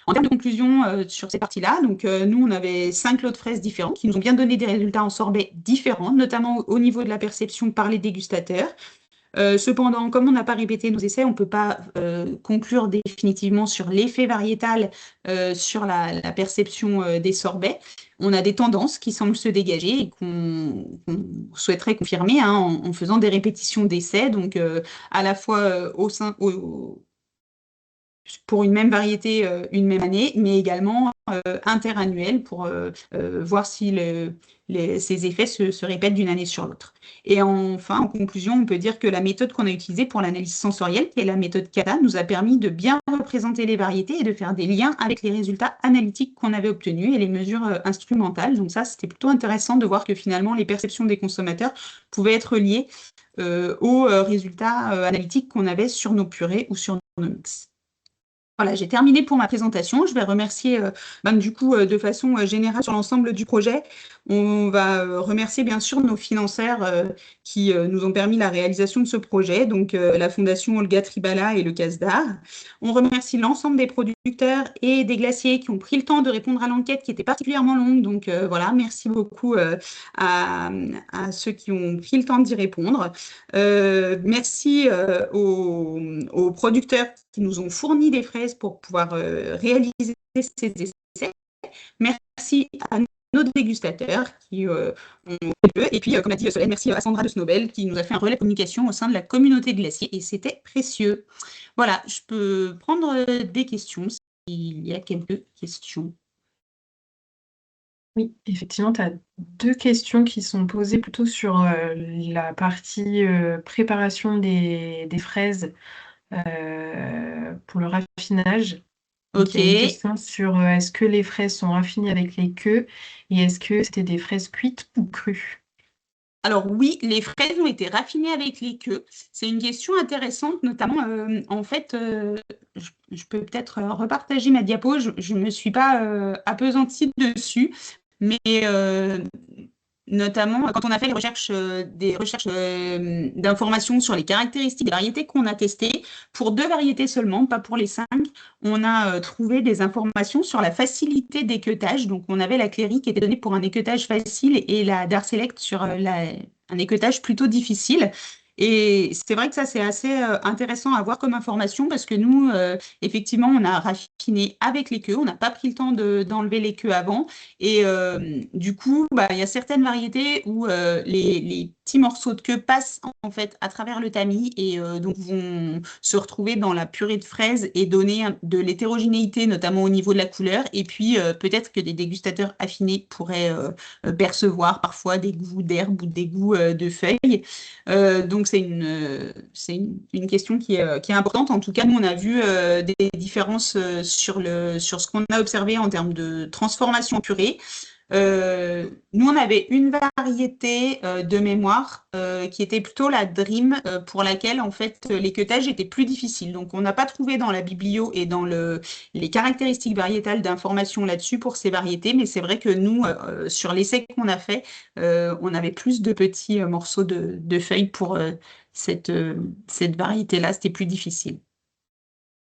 En termes de conclusion sur ces parties-là, donc nous, on avait 5 lots de fraises différents qui nous ont bien donné des résultats en sorbet différents, notamment au niveau de la perception par les dégustateurs. Cependant, comme on n'a pas répété nos essais, on ne peut pas conclure définitivement sur l'effet variétal sur la perception des sorbets. On a des tendances qui semblent se dégager et qu'on souhaiterait confirmer en faisant des répétitions d'essais, donc à la fois pour une même variété, une même année, mais également interannuel pour voir si ces effets se répètent d'une année sur l'autre. Et enfin, en conclusion, on peut dire que la méthode qu'on a utilisée pour l'analyse sensorielle, qui est la méthode CADA, nous a permis de bien représenter les variétés et de faire des liens avec les résultats analytiques qu'on avait obtenus et les mesures instrumentales. Donc ça, c'était plutôt intéressant de voir que finalement, les perceptions des consommateurs pouvaient être liées aux résultats analytiques qu'on avait sur nos purées ou sur nos mix. Voilà, j'ai terminé pour ma présentation. Je vais remercier du coup de façon générale sur l'ensemble du projet. On va remercier bien sûr nos financeurs qui nous ont permis la réalisation de ce projet, donc la Fondation Olga Tribala et le CASDAR. On remercie l'ensemble des producteurs et des glaciers qui ont pris le temps de répondre à l'enquête qui était particulièrement longue. Donc voilà, merci beaucoup à ceux qui ont pris le temps d'y répondre. Merci aux producteurs qui nous ont fourni des fraises pour pouvoir réaliser ces essais. Merci à nos dégustateurs qui ont fait le. Et puis, comme a dit Solène, merci à Sandra de Snowbell qui nous a fait un relais de communication au sein de la communauté de glaciers et c'était précieux. Voilà, je peux prendre des questions s'il y a quelques questions. Oui, effectivement, tu as 2 questions qui sont posées plutôt sur la partie préparation des fraises pour le raffinage. Donc, Ok. il y a une question sur est-ce que les fraises sont raffinées avec les queues et est-ce que c'était des fraises cuites ou crues? Alors oui, les fraises ont été raffinées avec les queues. C'est une question intéressante, notamment, en fait, je peux peut-être repartager ma diapo. Je ne me suis pas appesantie dessus, mais notamment quand on a fait des recherches d'informations sur les caractéristiques des variétés qu'on a testées, pour 2 variétés seulement, pas pour les 5, on a trouvé des informations sur la facilité d'équeutage. Donc, on avait la Cléry qui était donnée pour un équeutage facile et la Dark Select sur un équeutage plutôt difficile. Et c'est vrai que ça, c'est assez intéressant à voir comme information parce que nous, effectivement, on a raffiné avec les queues. On n'a pas pris le temps d'enlever les queues avant. Et du coup, il y a certaines variétés où les petits morceaux de queue passent en fait à travers le tamis et donc vont se retrouver dans la purée de fraises et donner de l'hétérogénéité, notamment au niveau de la couleur. Et puis peut-être que des dégustateurs affinés pourraient percevoir parfois des goûts d'herbe ou des goûts de feuilles. Donc c'est une question qui est importante. En tout cas, nous on a vu des différences sur ce qu'on a observé en termes de transformation en purée. Nous, on avait une variété de mémoire qui était plutôt la Dream, pour laquelle, en fait, les queutages étaient plus difficiles. Donc, on n'a pas trouvé dans la biblio et dans les caractéristiques variétales d'informations là-dessus pour ces variétés, mais c'est vrai que nous, sur l'essai qu'on a fait, on avait plus de petits morceaux de feuilles pour cette variété-là. C'était plus difficile.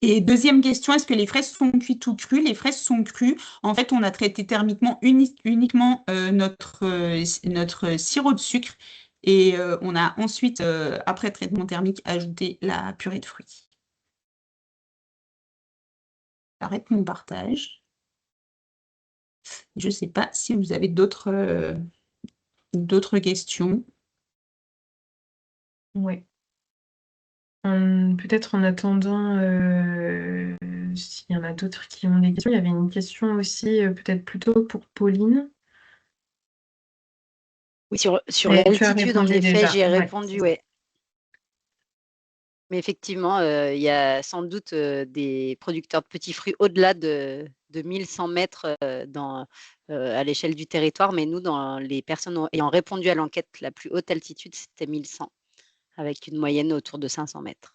Et deuxième question, est-ce que les fraises sont cuites ou crues? Les fraises sont crues. En fait, on a traité thermiquement uniquement notre sirop de sucre et on a ensuite, après traitement thermique, ajouté la purée de fruits. J'arrête mon partage. Je ne sais pas si vous avez d'autres questions. Oui. Peut-être en attendant, s'il y en a d'autres qui ont des questions. Il y avait une question aussi, peut-être plutôt pour Pauline. Oui, sur Mais tu as l'altitude, en répondu effet, déjà. j'y ai Ouais. répondu, ouais. Mais effectivement, il y a sans doute des producteurs de petits fruits au-delà de 1100 mètres à l'échelle du territoire. Mais nous, dans les personnes ayant répondu à l'enquête, la plus haute altitude, c'était 1100, avec une moyenne autour de 500 mètres.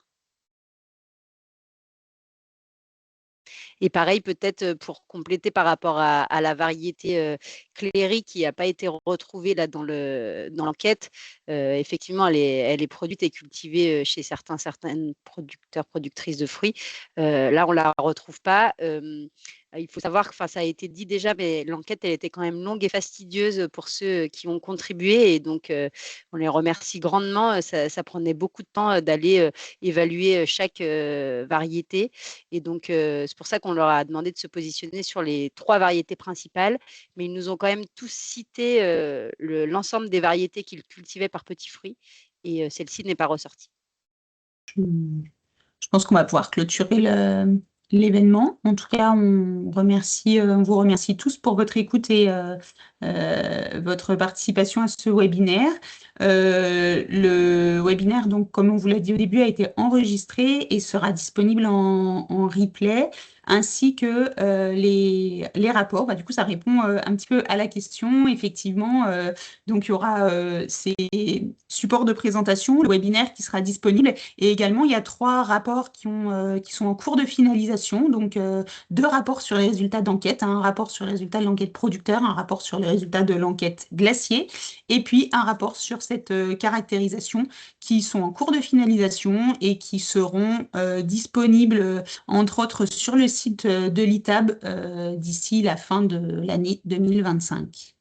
Et pareil, peut-être pour compléter par rapport à la variété Cléry qui n'a pas été retrouvée là dans l'enquête, effectivement, elle est produite et cultivée chez certaines producteurs, productrices de fruits. Là, on ne la retrouve pas. Il faut savoir que ça a été dit déjà, mais l'enquête, elle était quand même longue et fastidieuse pour ceux qui ont contribué. Et donc, on les remercie grandement. Ça prenait beaucoup de temps d'aller évaluer chaque variété. Et donc, c'est pour ça qu'on leur a demandé de se positionner sur les 3 variétés principales. Mais ils nous ont quand même tous cité l'ensemble des variétés qu'ils cultivaient par petits fruits. Et celle-ci n'est pas ressortie. Je pense qu'on va pouvoir clôturer l'événement. En tout cas, on vous remercie tous pour votre écoute et votre participation à ce webinaire. Le webinaire, donc, comme on vous l'a dit au début, a été enregistré et sera disponible en replay, ainsi que les rapports. Du coup, ça répond un petit peu à la question. Effectivement, donc il y aura ces supports de présentation, le webinaire qui sera disponible. Et également, il y a 3 rapports qui sont en cours de finalisation. Donc, 2 rapports sur les résultats d'enquête, un rapport sur les résultats de l'enquête producteur, un rapport sur les résultats de l'enquête glacier, et puis un rapport sur cette caractérisation qui sont en cours de finalisation et qui seront disponibles, entre autres, sur le site de l'ITAB d'ici la fin de l'année 2025.